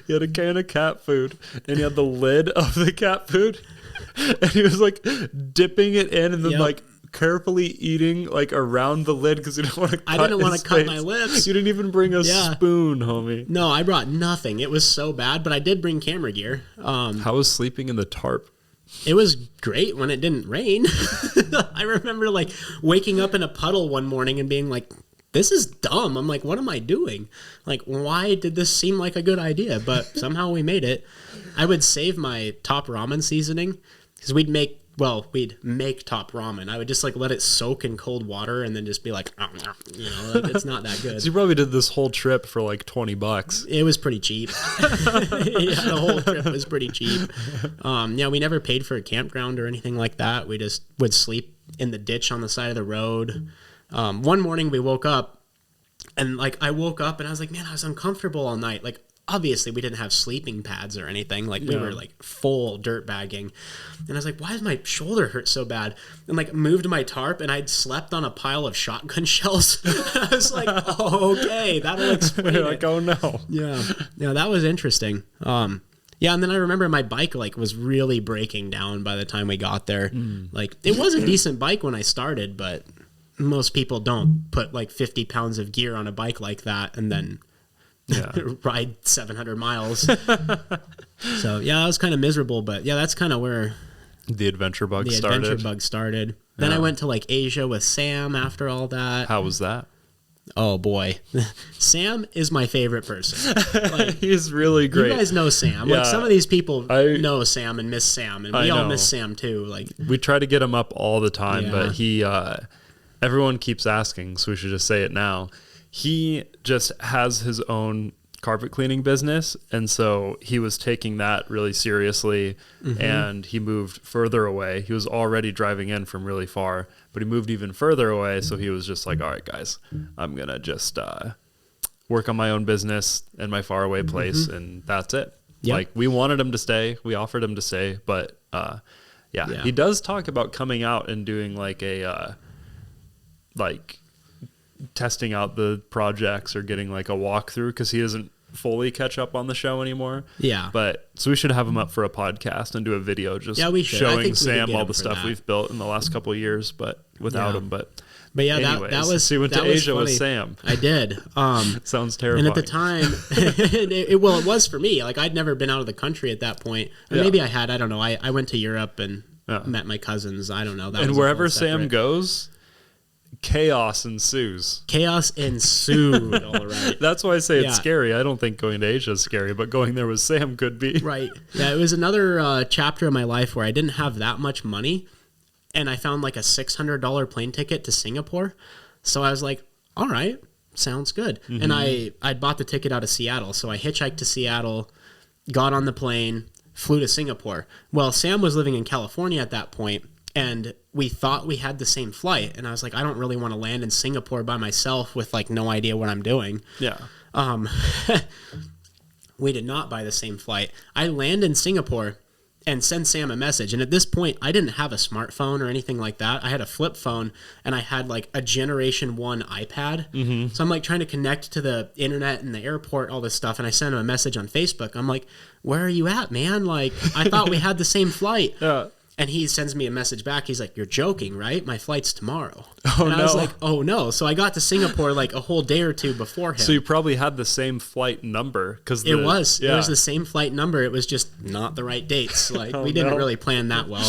He had a can of cat food and he had the lid of the cat food and he was like dipping it in and then like carefully eating like around the lid because he didn't want to cut I didn't want to cut my lips. You didn't even bring a spoon, homie. No, I brought nothing. It was so bad, but I did bring camera gear. How was sleeping in the tarp? It was great when it didn't rain. I remember like waking up in a puddle one morning and being like, this is dumb. I'm like, what am I doing? Like, why did this seem like a good idea? But somehow we made it. I would save my top ramen seasoning because we'd make top ramen. I would just like let it soak in cold water and then just be like, like, it's not that good. So you probably did this whole trip for like $20. It was pretty cheap. The whole trip was pretty cheap. We never paid for a campground or anything like that. We just would sleep in the ditch on the side of the road. One morning we woke up and like I woke up and I was like, man, I was uncomfortable all night. Like, obviously we didn't have sleeping pads or anything. Like we were like full dirt bagging. And I was like, why does my shoulder hurt so bad? And like moved my tarp and I'd slept on a pile of shotgun shells. I was like, oh, okay, that'll explain it. Like, oh no. Yeah, that was interesting. And then I remember my bike like was really breaking down by the time we got there. Like it was a decent bike when I started, but most people don't put like 50 pounds of gear on a bike like that and then ride 700 miles. So yeah, that was kind of miserable, but yeah, that's kind of where the adventure bug started. Then I went to like Asia with Sam after all that. How was that? Oh boy. Sam is my favorite person. Like, he's really great. You guys know Sam. Like some of these people know Sam and miss Sam, and we all miss Sam too. Like we try to get him up all the time, but he everyone keeps asking, so we should just say it now. He just has his own carpet cleaning business. And so he was taking that really seriously, and he moved further away. He was already driving in from really far, but he moved even further away. So he was just like, all right, guys, I'm going to just work on my own business in my faraway place. And that's it. Yep. Like, we wanted him to stay. We offered him to stay, but he does talk about coming out and doing like a, like testing out the projects or getting like a walkthrough, because he doesn't fully catch up on the show anymore. Yeah. But so we should have him up for a podcast and do a video just showing Sam all the stuff we've built in the last couple of years, but without him. But yeah, anyways, that was, so you went to Asia with Sam. I did. Sounds terrifying. And at the time, it was for me. Like, I'd never been out of the country at that point. Or maybe I had. I don't know. I went to Europe and met my cousins. I don't know. And wherever Sam goes, chaos ensues. Chaos ensued. All right. That's why I say it's scary. I don't think going to Asia is scary, but going there with Sam could be. Right. Yeah, it was another chapter of my life where I didn't have that much money, and I found like a $600 plane ticket to Singapore. So I was like, all right, sounds good. And I'd bought the ticket out of Seattle. So I hitchhiked to Seattle, got on the plane, flew to Singapore. Well, Sam was living in California at that point, and we thought we had the same flight. And I was like, I don't really want to land in Singapore by myself with like no idea what I'm doing. Yeah. We did not buy the same flight. I land in Singapore and send Sam a message. And at this point, I didn't have a smartphone or anything like that. I had a flip phone, and I had like a Generation 1 iPad. So I'm like trying to connect to the internet and the airport, all this stuff. And I sent him a message on Facebook. I'm like, where are you at, man? Like, I thought we had the same flight. And he sends me a message back. He's like, you're joking, right? My flight's tomorrow. And I was like, oh, no. So I got to Singapore like a whole day or two before him. So you probably had the same flight number. It was the same flight number. It was just not the right dates. Like, we didn't really plan that well.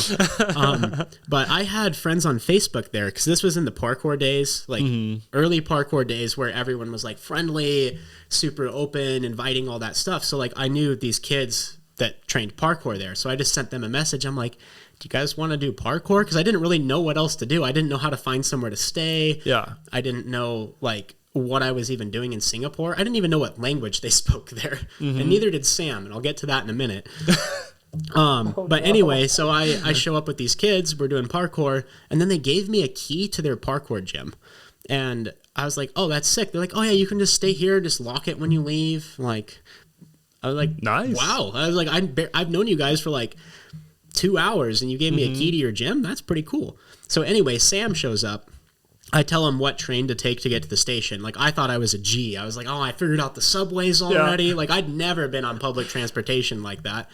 But I had friends on Facebook there, because this was in the parkour days, like early parkour days, where everyone was like friendly, super open, inviting, all that stuff. So like I knew these kids that trained parkour there. So I just sent them a message. I'm like, do you guys want to do parkour? Because I didn't really know what else to do. I didn't know how to find somewhere to stay. Yeah. I didn't know like what I was even doing in Singapore. I didn't even know what language they spoke there. And neither did Sam. And I'll get to that in a minute. But anyway, so I show up with these kids. We're doing parkour. And then they gave me a key to their parkour gym. And I was like, oh, that's sick. They're like, oh, yeah, you can just stay here. Just lock it when you leave. Like, I was like, nice. Wow. I was like, I've known you guys for like 2 hours, and you gave me a key to your gym? That's pretty cool. So anyway, Sam shows up. I tell him what train to take to get to the station. Like, I thought I was a G. I was like, oh, I figured out the subways already. Yeah. Like, I'd never been on public transportation like that.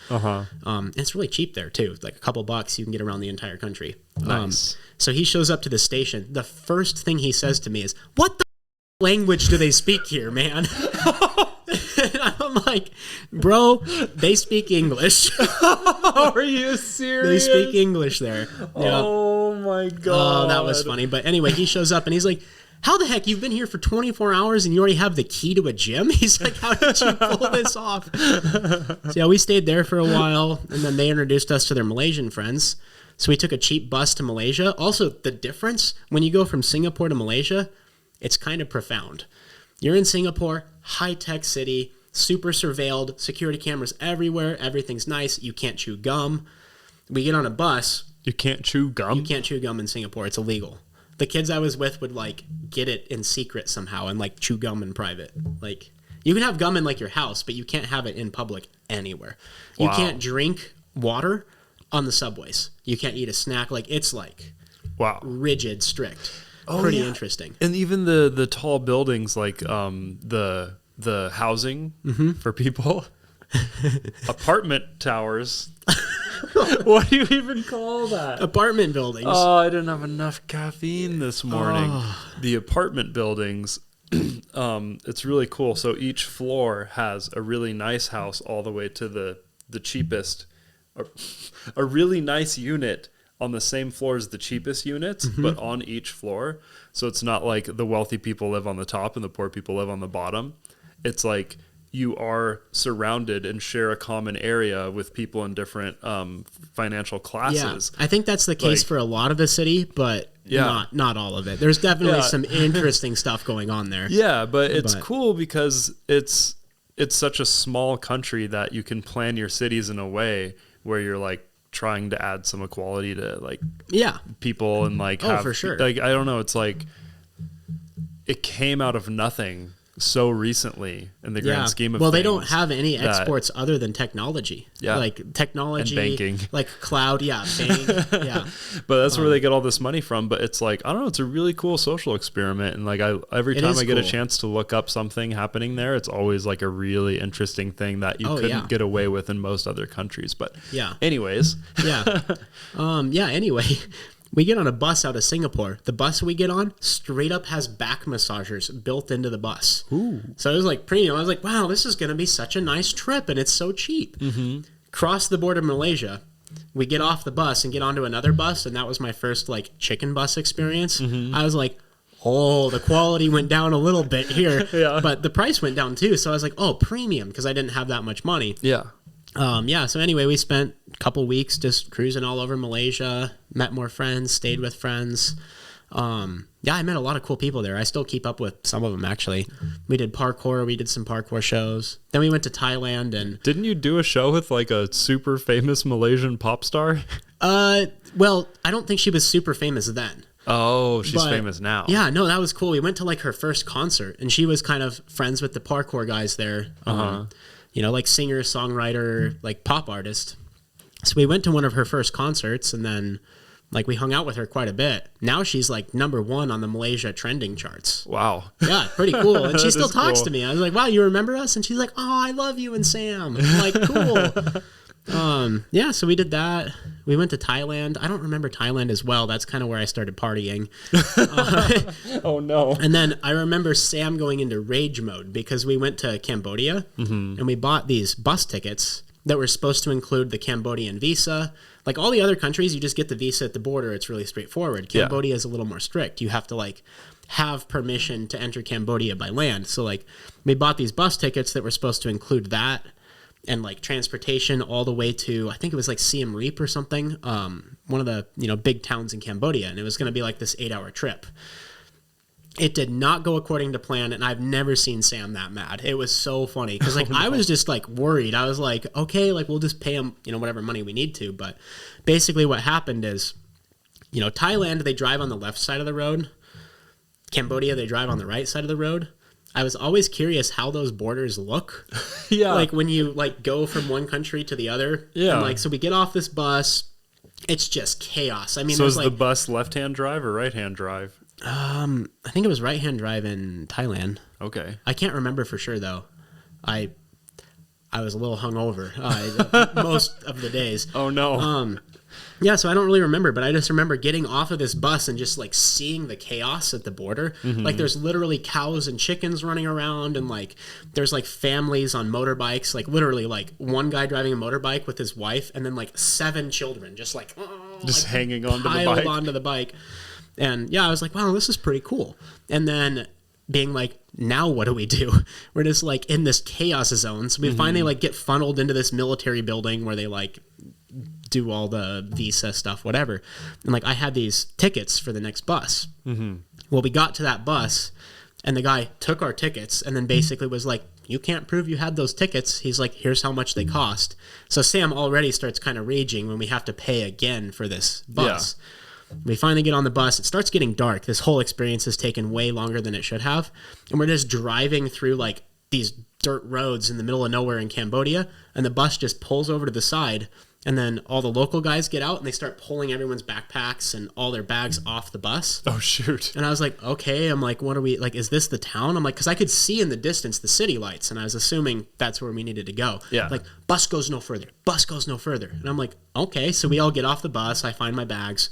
It's really cheap there, too. Like, a couple bucks, you can get around the entire country. Nice. So he shows up to the station. The first thing he says to me is, what the language do they speak here, man? And I'm like, bro, they speak English. Are you serious? They speak English there. Yeah. Oh my god. Oh, that was funny. But anyway, he shows up and he's like, how the heck, you've been here for 24 hours and you already have the key to a gym? He's like, how did you pull this off? So yeah, we stayed there for a while, and then they introduced us to their Malaysian friends. So we took a cheap bus to Malaysia. Also, the difference when you go from Singapore to Malaysia, it's kind of profound. You're in Singapore, high-tech city, super surveilled, security cameras everywhere, everything's nice, you can't chew gum. We get on a bus. You can't chew gum? You can't chew gum in Singapore, it's illegal. The kids I was with would like get it in secret somehow and like chew gum in private. Like, you can have gum in like your house, but you can't have it in public anywhere. You can't drink water on the subways. You can't eat a snack. Like, it's like rigid, strict. Pretty interesting. And even the tall buildings, like the housing for people, apartment towers. What do you even call that? Apartment buildings. Oh, I didn't have enough caffeine this morning. The apartment buildings, it's really cool. So each floor has a really nice house all the way to the cheapest, a really nice unit on the same floor as the cheapest units, but on each floor. So it's not like the wealthy people live on the top and the poor people live on the bottom. It's like you are surrounded and share a common area with people in different financial classes. Yeah, I think that's the case for a lot of the city, but not all of it. There's definitely some interesting stuff going on there. Yeah, but it's cool because it's it's such a small country that you can plan your cities in a way where you're like trying to add some equality to like people and like have, for sure. Like I don't know, it's like it came out of nothing so recently in the grand scheme of things. Well, they don't have any exports other than technology. Yeah. Like technology. And banking. Like cloud, banking, But that's where they get all this money from. But it's like, I don't know, it's a really cool social experiment. And like every time I get a chance to look up something happening there, it's always like a really interesting thing that you couldn't get away with in most other countries. But anyways. Anyway. We get on a bus out of Singapore. The bus we get on straight up has back massagers built into the bus. Ooh. So it was like premium. I was like, wow, this is going to be such a nice trip, and it's so cheap. Mm-hmm. Cross the border of Malaysia. We get off the bus and get onto another bus, and that was my first like chicken bus experience. Mm-hmm. I was like, oh, the quality went down a little bit here, but the price went down too. So I was like, oh, premium, because I didn't have that much money. Yeah. So anyway, we spent a couple weeks just cruising all over Malaysia, met more friends, stayed with friends. I met a lot of cool people there. I still keep up with some of them, actually. We did parkour. We did some parkour shows. Then we went to Thailand. And didn't you do a show with like a super famous Malaysian pop star? Well, I don't think she was super famous then. Oh, she's famous now. Yeah, no, that was cool. We went to like her first concert, and she was kind of friends with the parkour guys there. Like singer, songwriter, like pop artist. So we went to one of her first concerts, and then like we hung out with her quite a bit. Now she's like #1 on the Malaysia trending charts. Wow. Yeah, pretty cool. And she still talks to me. I was like, wow, you remember us? And she's like, oh, I love you and Sam. I'm like, cool. So we did that. We went to Thailand. I don't remember Thailand as well. That's kind of where I started partying. Oh no. And then I remember Sam going into rage mode because we went to Cambodia and we bought these bus tickets that were supposed to include the Cambodian visa. Like all the other countries, you just get the visa at the border. It's really straightforward. Cambodia is a little more strict. You have to like have permission to enter Cambodia by land. So like we bought these bus tickets that were supposed to include that and like transportation all the way to, I think it was like Siem Reap or something, one of the big towns in Cambodia, and it was going to be like this 8-hour trip. It did not go according to plan, and I've never seen Sam that mad. It was so funny because like I was just like worried. I was like, okay, like we'll just pay him whatever money we need to. But basically, what happened is, Thailand, they drive on the left side of the road. Cambodia, they drive on the right side of the road. I was always curious how those borders look. Like when you like go from one country to the other. Yeah. And like, so we get off this bus. It's just chaos. I mean, so is the bus left-hand drive or right-hand drive? I think it was right-hand drive in Thailand. Okay. I can't remember for sure though. I was a little hungover most of the days. Oh no. So I don't really remember, but I just remember getting off of this bus and just like seeing the chaos at the border. Mm-hmm. Like there's literally cows and chickens running around, and like there's like families on motorbikes, like literally like one guy driving a motorbike with his wife, and then like 7 children just like hanging onto the bike. And I was like, wow, this is pretty cool. And then being like, now what do we do? We're just like in this chaos zone. So we finally like get funneled into this military building where they like do all the visa stuff, whatever. And like I had these tickets for the next bus. Mm-hmm. Well, we got to that bus and the guy took our tickets and then basically was like, you can't prove you had those tickets. He's like, here's how much they cost. So Sam already starts kind of raging when we have to pay again for this bus. Yeah. We finally get on the bus. It starts getting dark. This whole experience has taken way longer than it should have. And we're just driving through like these dirt roads in the middle of nowhere in Cambodia. And the bus just pulls over to the side. And then all the local guys get out and they start pulling everyone's backpacks and all their bags off the bus. Oh, shoot. And I was like, okay. I'm like, what are we, like, is this the town? I'm like, because I could see in the distance the city lights. And I was assuming that's where we needed to go. Yeah. Like, bus goes no further. Bus goes no further. And I'm like, okay. So we all get off the bus. I find my bags.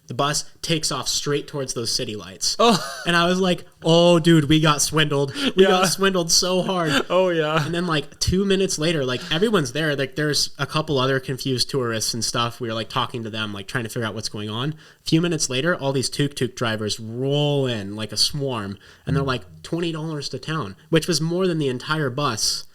The bus takes off straight towards those city lights. Oh. And I was like, oh, dude, we got swindled. We got swindled so hard. Oh, yeah. And then like 2 minutes later, like everyone's there. Like there's a couple other confused tourists and stuff. We were like talking to them, like trying to figure out what's going on. A few minutes later, all these tuk-tuk drivers roll in like a swarm. And they're like, $20 to town, which was more than the entire bus.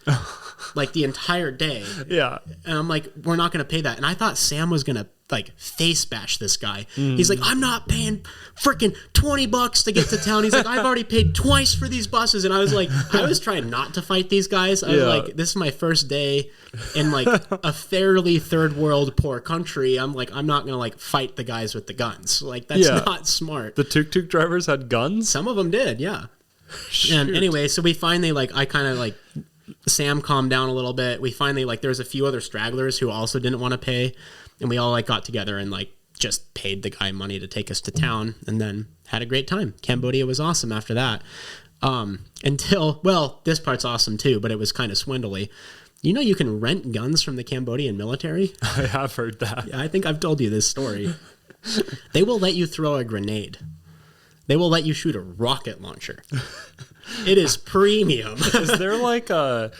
Like the entire day. Yeah. And I'm like, we're not going to pay that. And I thought Sam was going to like face bash this guy. He's like, I'm not paying freaking $20 to get to town. He's like, I've already paid twice for these buses. And I was like, I was trying not to fight these guys. I was like, this is my first day in like a fairly third world poor country. I'm like, I'm not going to like fight the guys with the guns. Like, that's not smart. The tuk-tuk drivers had guns? Some of them did, yeah. Shoot. And anyway, so we finally like, I kind of like, Sam calmed down a little bit. We finally like, there was a few other stragglers who also didn't want to pay. And we all like got together and like just paid the guy money to take us to town and then had a great time. Cambodia was awesome after that. Until, well, this part's awesome too, but it was kind of swindly. You know, you can rent guns from the Cambodian military. I have heard that. Yeah, I think I've told you this story. They will let you throw a grenade. They will let you shoot a rocket launcher. It is premium. Is there like a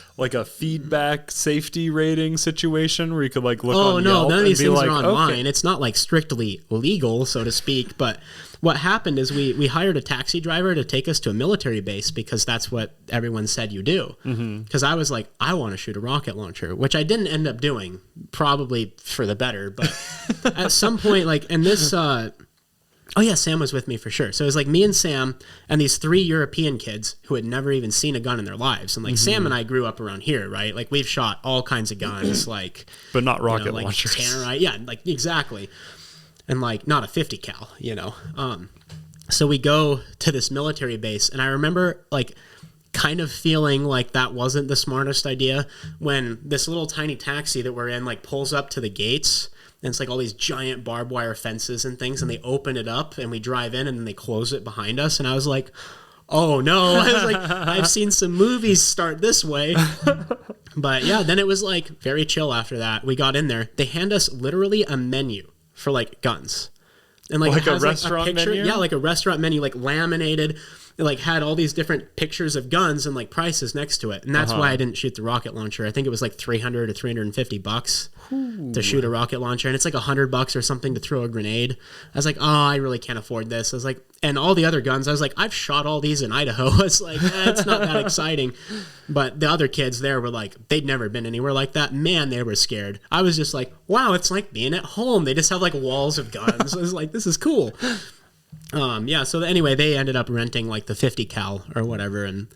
feedback safety rating situation where you could like look on Yelp none of these things like, are online. Okay. It's not like strictly legal, so to speak. But what happened is we hired a taxi driver to take us to a military base because that's what everyone said you do. Because I was like, I want to shoot a rocket launcher, which I didn't end up doing, probably for the better. But at some point, like, and this... Oh, yeah, Sam was with me for sure. So it was like me and Sam and these 3 European kids who had never even seen a gun in their lives. And like Sam and I grew up around here, right? Like we've shot all kinds of guns, like... But not rocket like launchers. Tannerite. Yeah, like exactly. And like not a 50 cal, you know. So we go to this military base and I remember like kind of feeling like that wasn't the smartest idea when this little tiny taxi that we're in like pulls up to the gates. And it's like all these giant barbed wire fences and things, and they open it up, and we drive in, and then they close it behind us. And I was like, oh, no. I was like, I've seen some movies start this way. But, yeah, then it was, like, very chill after that. We got in there. They hand us literally a menu for, like, guns. And like a restaurant menu? Yeah, like a restaurant menu, like laminated. It like had all these different pictures of guns and like prices next to it. And that's why I didn't shoot the rocket launcher. I think it was like $300 to $350 to shoot a rocket launcher. And it's like $100 or something to throw a grenade. I was like, oh, I really can't afford this. I was like, and all the other guns, I was like, I've shot all these in Idaho. It's like, it's not that exciting. But the other kids there were like, they'd never been anywhere like that. Man, they were scared. I was just like, wow, it's like being at home. They just have like walls of guns. I was like, this is cool. Yeah, so anyway, they ended up renting like the 50 cal or whatever, and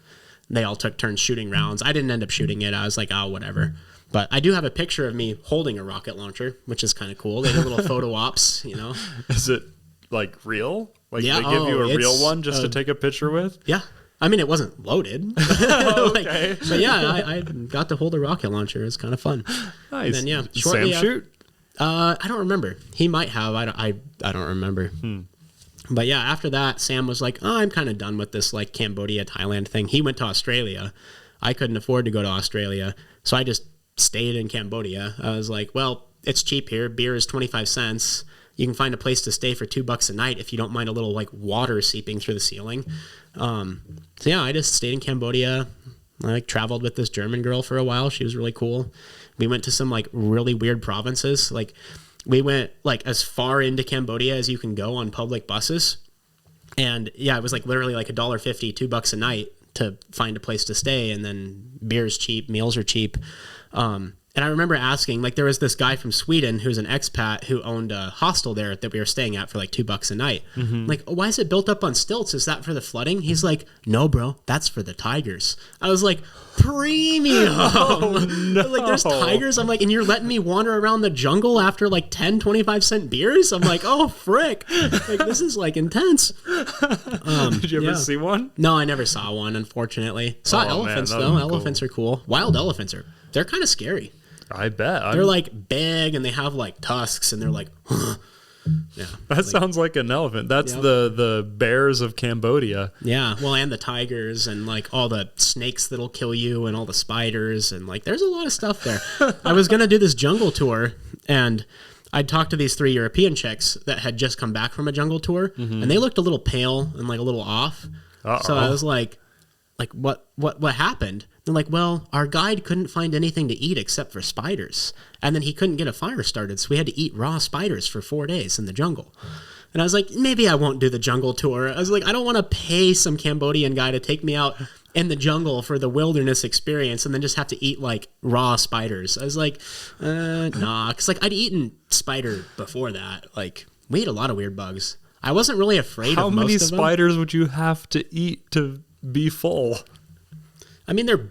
they all took turns shooting rounds. I didn't end up shooting it. I was like, oh, whatever. But I do have a picture of me holding a rocket launcher, which is kind of cool. They did little photo ops, you know. Is it like real? Like they give you a real one just to take a picture with? Yeah. I mean, it wasn't loaded. Okay. But yeah, I got to hold a rocket launcher. It was kind of fun. Nice. And then, yeah, Sam shoot? I don't remember. He might have. I don't remember. But yeah, after that, Sam was like, oh, I'm kind of done with this like Cambodia, Thailand thing. He went to Australia. I couldn't afford to go to Australia. So I just stayed in Cambodia. I was like, well, it's cheap here. Beer is 25 cents. You can find a place to stay for $2 a night if you don't mind a little like water seeping through the ceiling. So yeah, I just stayed in Cambodia. I like traveled with this German girl for a while. She was really cool. We went to some like really weird provinces. Like we went like as far into Cambodia as you can go on public buses. And yeah, it was like literally like $1.50, $2 a night to find a place to stay. And then beer's cheap, meals are cheap. And I remember asking, like, there was this guy from Sweden who's an expat who owned a hostel there that we were staying at for like $2 a night. Like, why is it built up on stilts? Is that for the flooding? He's like, no, bro, that's for the tigers. I was like, premium. Oh, no. Like, there's tigers. I'm like, and you're letting me wander around the jungle after like 10, 25 cent beers? I'm like, oh, frick. Like, this is like intense. Did you ever see one? No, I never saw one, unfortunately. Saw elephants, though. Elephants are cool. Wild elephants they're kind of scary. I bet. They're like big and they have like tusks and they're like, yeah. That sounds like an elephant. That's the bears of Cambodia. Yeah. Well, and the tigers and like all the snakes that'll kill you and all the spiders and like there's a lot of stuff there. I was going to do this jungle tour and I'd talked to these 3 European chicks that had just come back from a jungle tour and they looked a little pale and like a little off. So I was like what happened? They're like, well, our guide couldn't find anything to eat except for spiders. And then he couldn't get a fire started, so we had to eat raw spiders for 4 days in the jungle. And I was like, maybe I won't do the jungle tour. I was like, I don't want to pay some Cambodian guy to take me out in the jungle for the wilderness experience and then just have to eat like raw spiders. I was like, nah, because like I'd eaten spider before that. Like we ate a lot of weird bugs. I wasn't really afraid How of most many of them. spiders would you have to eat to be full? I mean, they're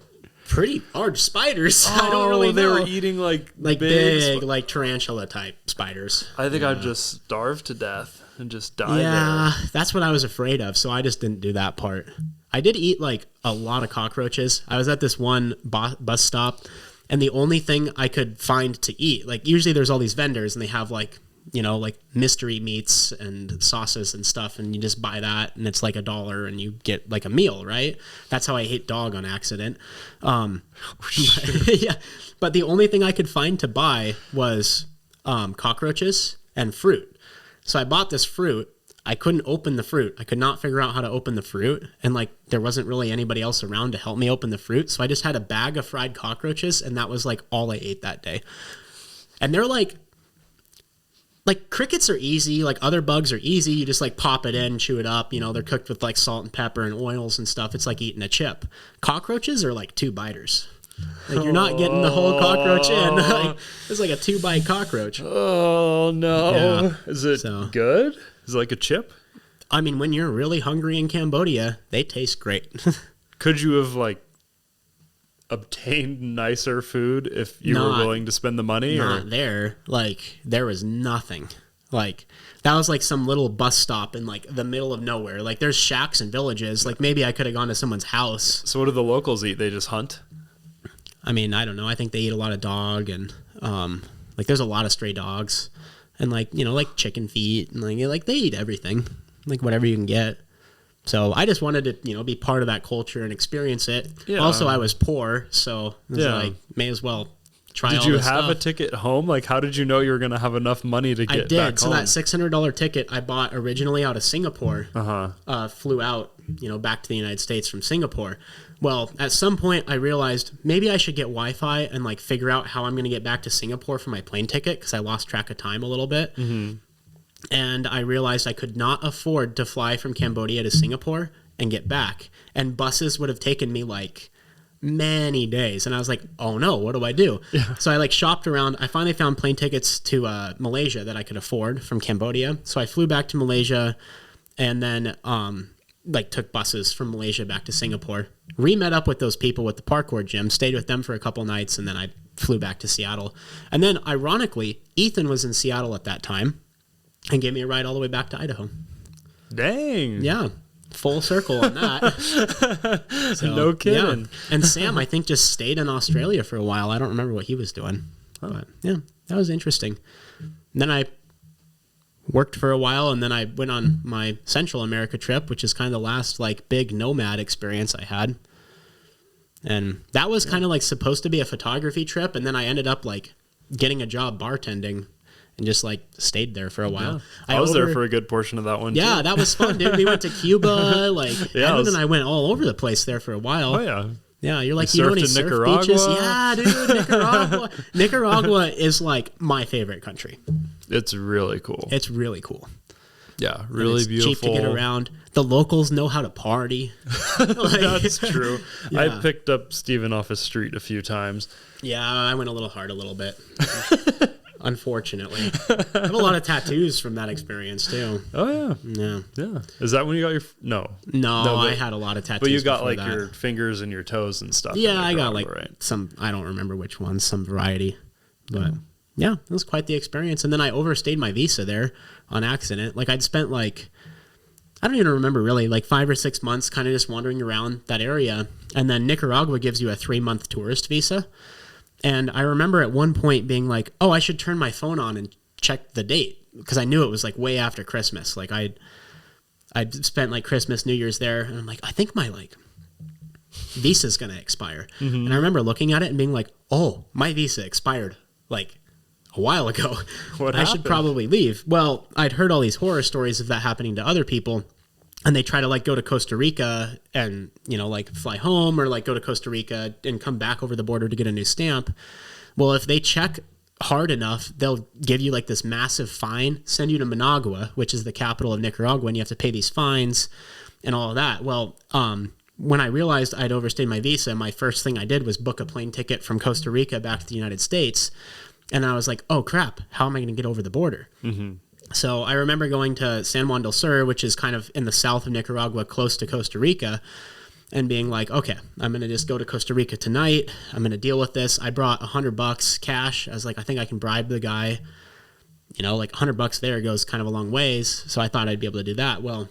pretty large spiders. I don't really know. They were eating like big like tarantula type spiders. I think I'd just starve to death and just die Yeah, there. that's what I was afraid of, so I just didn't do that part. I did eat like a lot of cockroaches. I was at this one bus stop, and the only thing I could find to eat, like usually there's all these vendors and they have like, you know, like mystery meats and sauces and stuff, and you just buy that and it's like $1 and you get like a meal, right? That's how I ate dog on accident. Yeah, but the only thing I could find to buy was cockroaches and fruit. So I bought this fruit. I couldn't open the fruit. I could not figure out how to open the fruit. And like, there wasn't really anybody else around to help me open the fruit. So I just had a bag of fried cockroaches, and that was like all I ate that day. And they're like crickets are easy. Like other bugs are easy. You just like pop it in, chew it up. You know, they're cooked with like salt and pepper and oils and stuff. It's like eating a chip. Cockroaches are like 2 biters. Like you're not getting the whole cockroach in. Like, it's like a 2-bite cockroach. Oh no! Yeah. Is it good? Is it like a chip? I mean, when you're really hungry in Cambodia, they taste great. Could you have like obtained nicer food if you were willing to spend the money? Not there. Like there was nothing. Like that was like some little bus stop in like the middle of nowhere. Like there's shacks and villages. Like maybe I could have gone to someone's house. So what do the locals eat? They just hunt? I mean, I don't know. I think they eat a lot of dog and like there's a lot of stray dogs and like, you know, like chicken feet and like they eat everything, like whatever you can get. So I just wanted to, you know, be part of that culture and experience it. Yeah. Also, I was poor, so it was like may as well try. Did you have a ticket home? Like, how did you know you were going to have enough money to get back home? So that $600 ticket I bought originally out of Singapore. Flew out, you know, back to the United States from Singapore. Well, at some point I realized maybe I should get Wi-Fi and like figure out how I'm going to get back to Singapore for my plane ticket because I lost track of time a little bit. Mm-hmm. And I realized I could not afford to fly from Cambodia to Singapore and get back. And buses would have taken me like many days. And I was like, oh no, what do I do? Yeah. So I like shopped around. I finally found plane tickets to Malaysia that I could afford from Cambodia. So I flew back to Malaysia and then like took buses from Malaysia back to Singapore. Re-met up with those people with the parkour gym, stayed with them for a couple nights, and then I flew back to Seattle. And then ironically, Ethan was in Seattle at that time and gave me a ride all the way back to Idaho. Dang. Yeah. Full circle on that. So, no kidding. Yeah. And Sam, I think, just stayed in Australia for a while. I don't remember what he was doing. Oh. But yeah, that was interesting. And then I worked for a while, and then I went on my Central America trip, which is kind of the last like big nomad experience I had. And that was kind of like supposed to be a photography trip, and then I ended up like getting a job bartending and just like stayed there for a while. Yeah. I was there for a good portion of that one too. Yeah, that was fun, dude. We went to Cuba, like Evan and I went all over the place there for a while. Oh yeah. Yeah, you're like, you know any surf Nicaragua? Beaches? Yeah, dude, Nicaragua. Nicaragua is like my favorite country. It's really cool. It's really cool. Yeah, really beautiful. Cheap to get around. The locals know how to party. That's true. Yeah. I picked up Steven off his street a few times. Yeah, I went a little hard a little bit. Unfortunately. I have a lot of tattoos from that experience too. Oh yeah. Yeah. Is that when you got your No, I had a lot of tattoos. But you got like your fingers and your toes and stuff. Yeah, I got like some, I don't remember which ones, some variety. But yeah, it was quite the experience. And then I overstayed my visa there on accident. Like I'd spent like, I don't even remember really, like 5 or 6 months kind of just wandering around that area. And then Nicaragua gives you a 3-month tourist visa. And I remember at one point being like, oh, I should turn my phone on and check the date. Because I knew it was like way after Christmas. Like I'd spent like Christmas, New Year's there. And I'm like, I think my like visa's going to expire. Mm-hmm. And I remember looking at it and being like, oh, my visa expired like a while ago. What happened? I should probably leave. Well, I'd heard all these horror stories of that happening to other people. And they try to like go to Costa Rica and, you know, like fly home or like go to Costa Rica and come back over the border to get a new stamp. Well, if they check hard enough, they'll give you like this massive fine, send you to Managua, which is the capital of Nicaragua, and you have to pay these fines and all of that. Well, when I realized I'd overstayed my visa, my first thing I did was book a plane ticket from Costa Rica back to the United States. And I was like, oh crap, how am I going to get over the border? Mm-hmm. So I remember going to San Juan del Sur, which is kind of in the south of Nicaragua, close to Costa Rica, and being like, okay, I'm going to just go to Costa Rica tonight. I'm going to deal with this. I brought $100 cash. I was like, I think I can bribe the guy. You know, like $100 there goes kind of a long ways. So I thought I'd be able to do that. Well,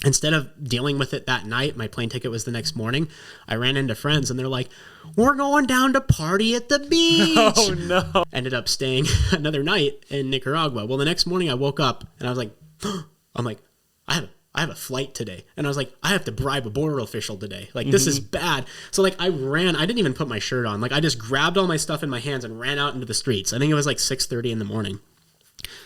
instead of dealing with it that night, my plane ticket was the next morning. I ran into friends and they're like, we're going down to party at the beach. Oh, no. Ended up staying another night in Nicaragua. Well, the next morning I woke up and I was like, I have a flight today. And I was like, I have to bribe a border official today. Like, this is bad. So, like, I didn't even put my shirt on. Like, I just grabbed all my stuff in my hands and ran out into the streets. I think it was like 6:30 in the morning.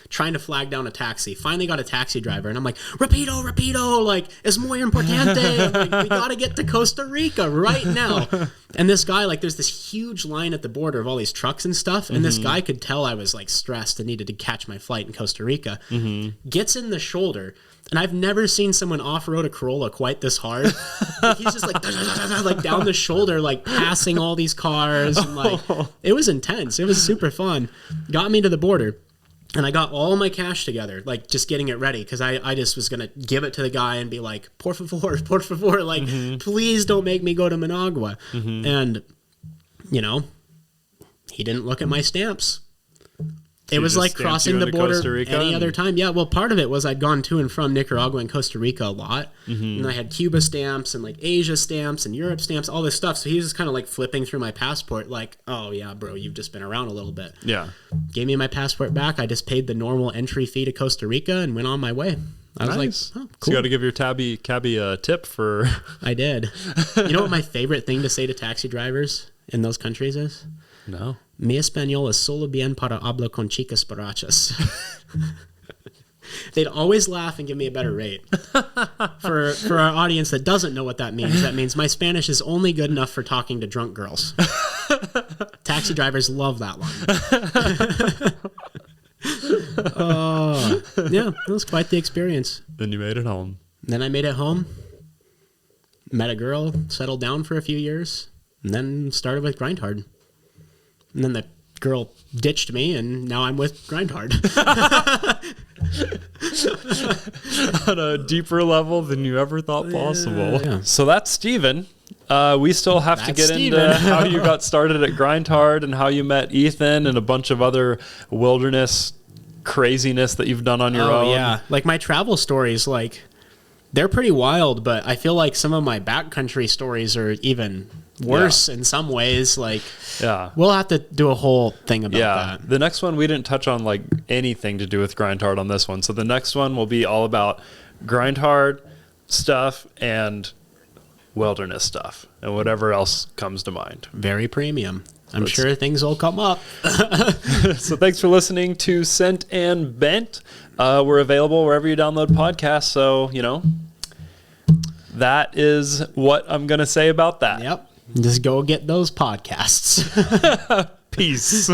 Trying to flag down a taxi. Finally got a taxi driver, and I'm like, Rapido, like, es muy importante. Like, we got to get to Costa Rica right now. And this guy, like, there's this huge line at the border of all these trucks and stuff, and this guy could tell I was, like, stressed and needed to catch my flight in Costa Rica. Gets in the shoulder, and I've never seen someone off-road a Corolla quite this hard. Like, he's just, like down the shoulder, like, passing all these cars, and, like, it was intense. It was super fun. Got me to the border. And I got all my cash together, like just getting it ready, because I just was going to give it to the guy and be like, por favor, like, please don't make me go to Managua. And, you know, he didn't look at my stamps. It was like crossing the border any other time. Yeah, well, part of it was I'd gone to and from Nicaragua and Costa Rica a lot. And I had Cuba stamps and like Asia stamps and Europe stamps, all this stuff. So he was just kind of like flipping through my passport like, oh, yeah, bro, you've just been around a little bit. Yeah. Gave me my passport back. I just paid the normal entry fee to Costa Rica and went on my way. I was like, oh, cool. So you got to give your cabbie a tip for... I did. You know what my favorite thing to say to taxi drivers in those countries is? No. Mi español es solo bien para hablar con chicas borrachas. They'd always laugh and give me a better rate. For our audience that doesn't know what that means my Spanish is only good enough for talking to drunk girls. Taxi drivers love that line. Oh, yeah, it was quite the experience. Then you made it home. Then I made it home, met a girl, settled down for a few years, and then started with Grindhard. And then the girl ditched me, and now I'm with Grindhard. On a deeper level than you ever thought possible. Yeah. So that's Steven. We still have to get into how you got started at Grindhard and how you met Ethan and a bunch of other wilderness craziness that you've done on your own. Yeah, like my travel stories, like they're pretty wild, but I feel like some of my backcountry stories are even worse in some ways. Like, yeah, we'll have to do a whole thing about that. The next one, we didn't touch on like anything to do with Grindhard on this one. So the next one will be all about Grindhard stuff and wilderness stuff and whatever else comes to mind. Very premium. I'm sure things will come up. So thanks for listening to Scent and Bent. We're available wherever you download podcasts. So, you know, that is what I'm going to say about that. Yep. Just go get those podcasts. Peace.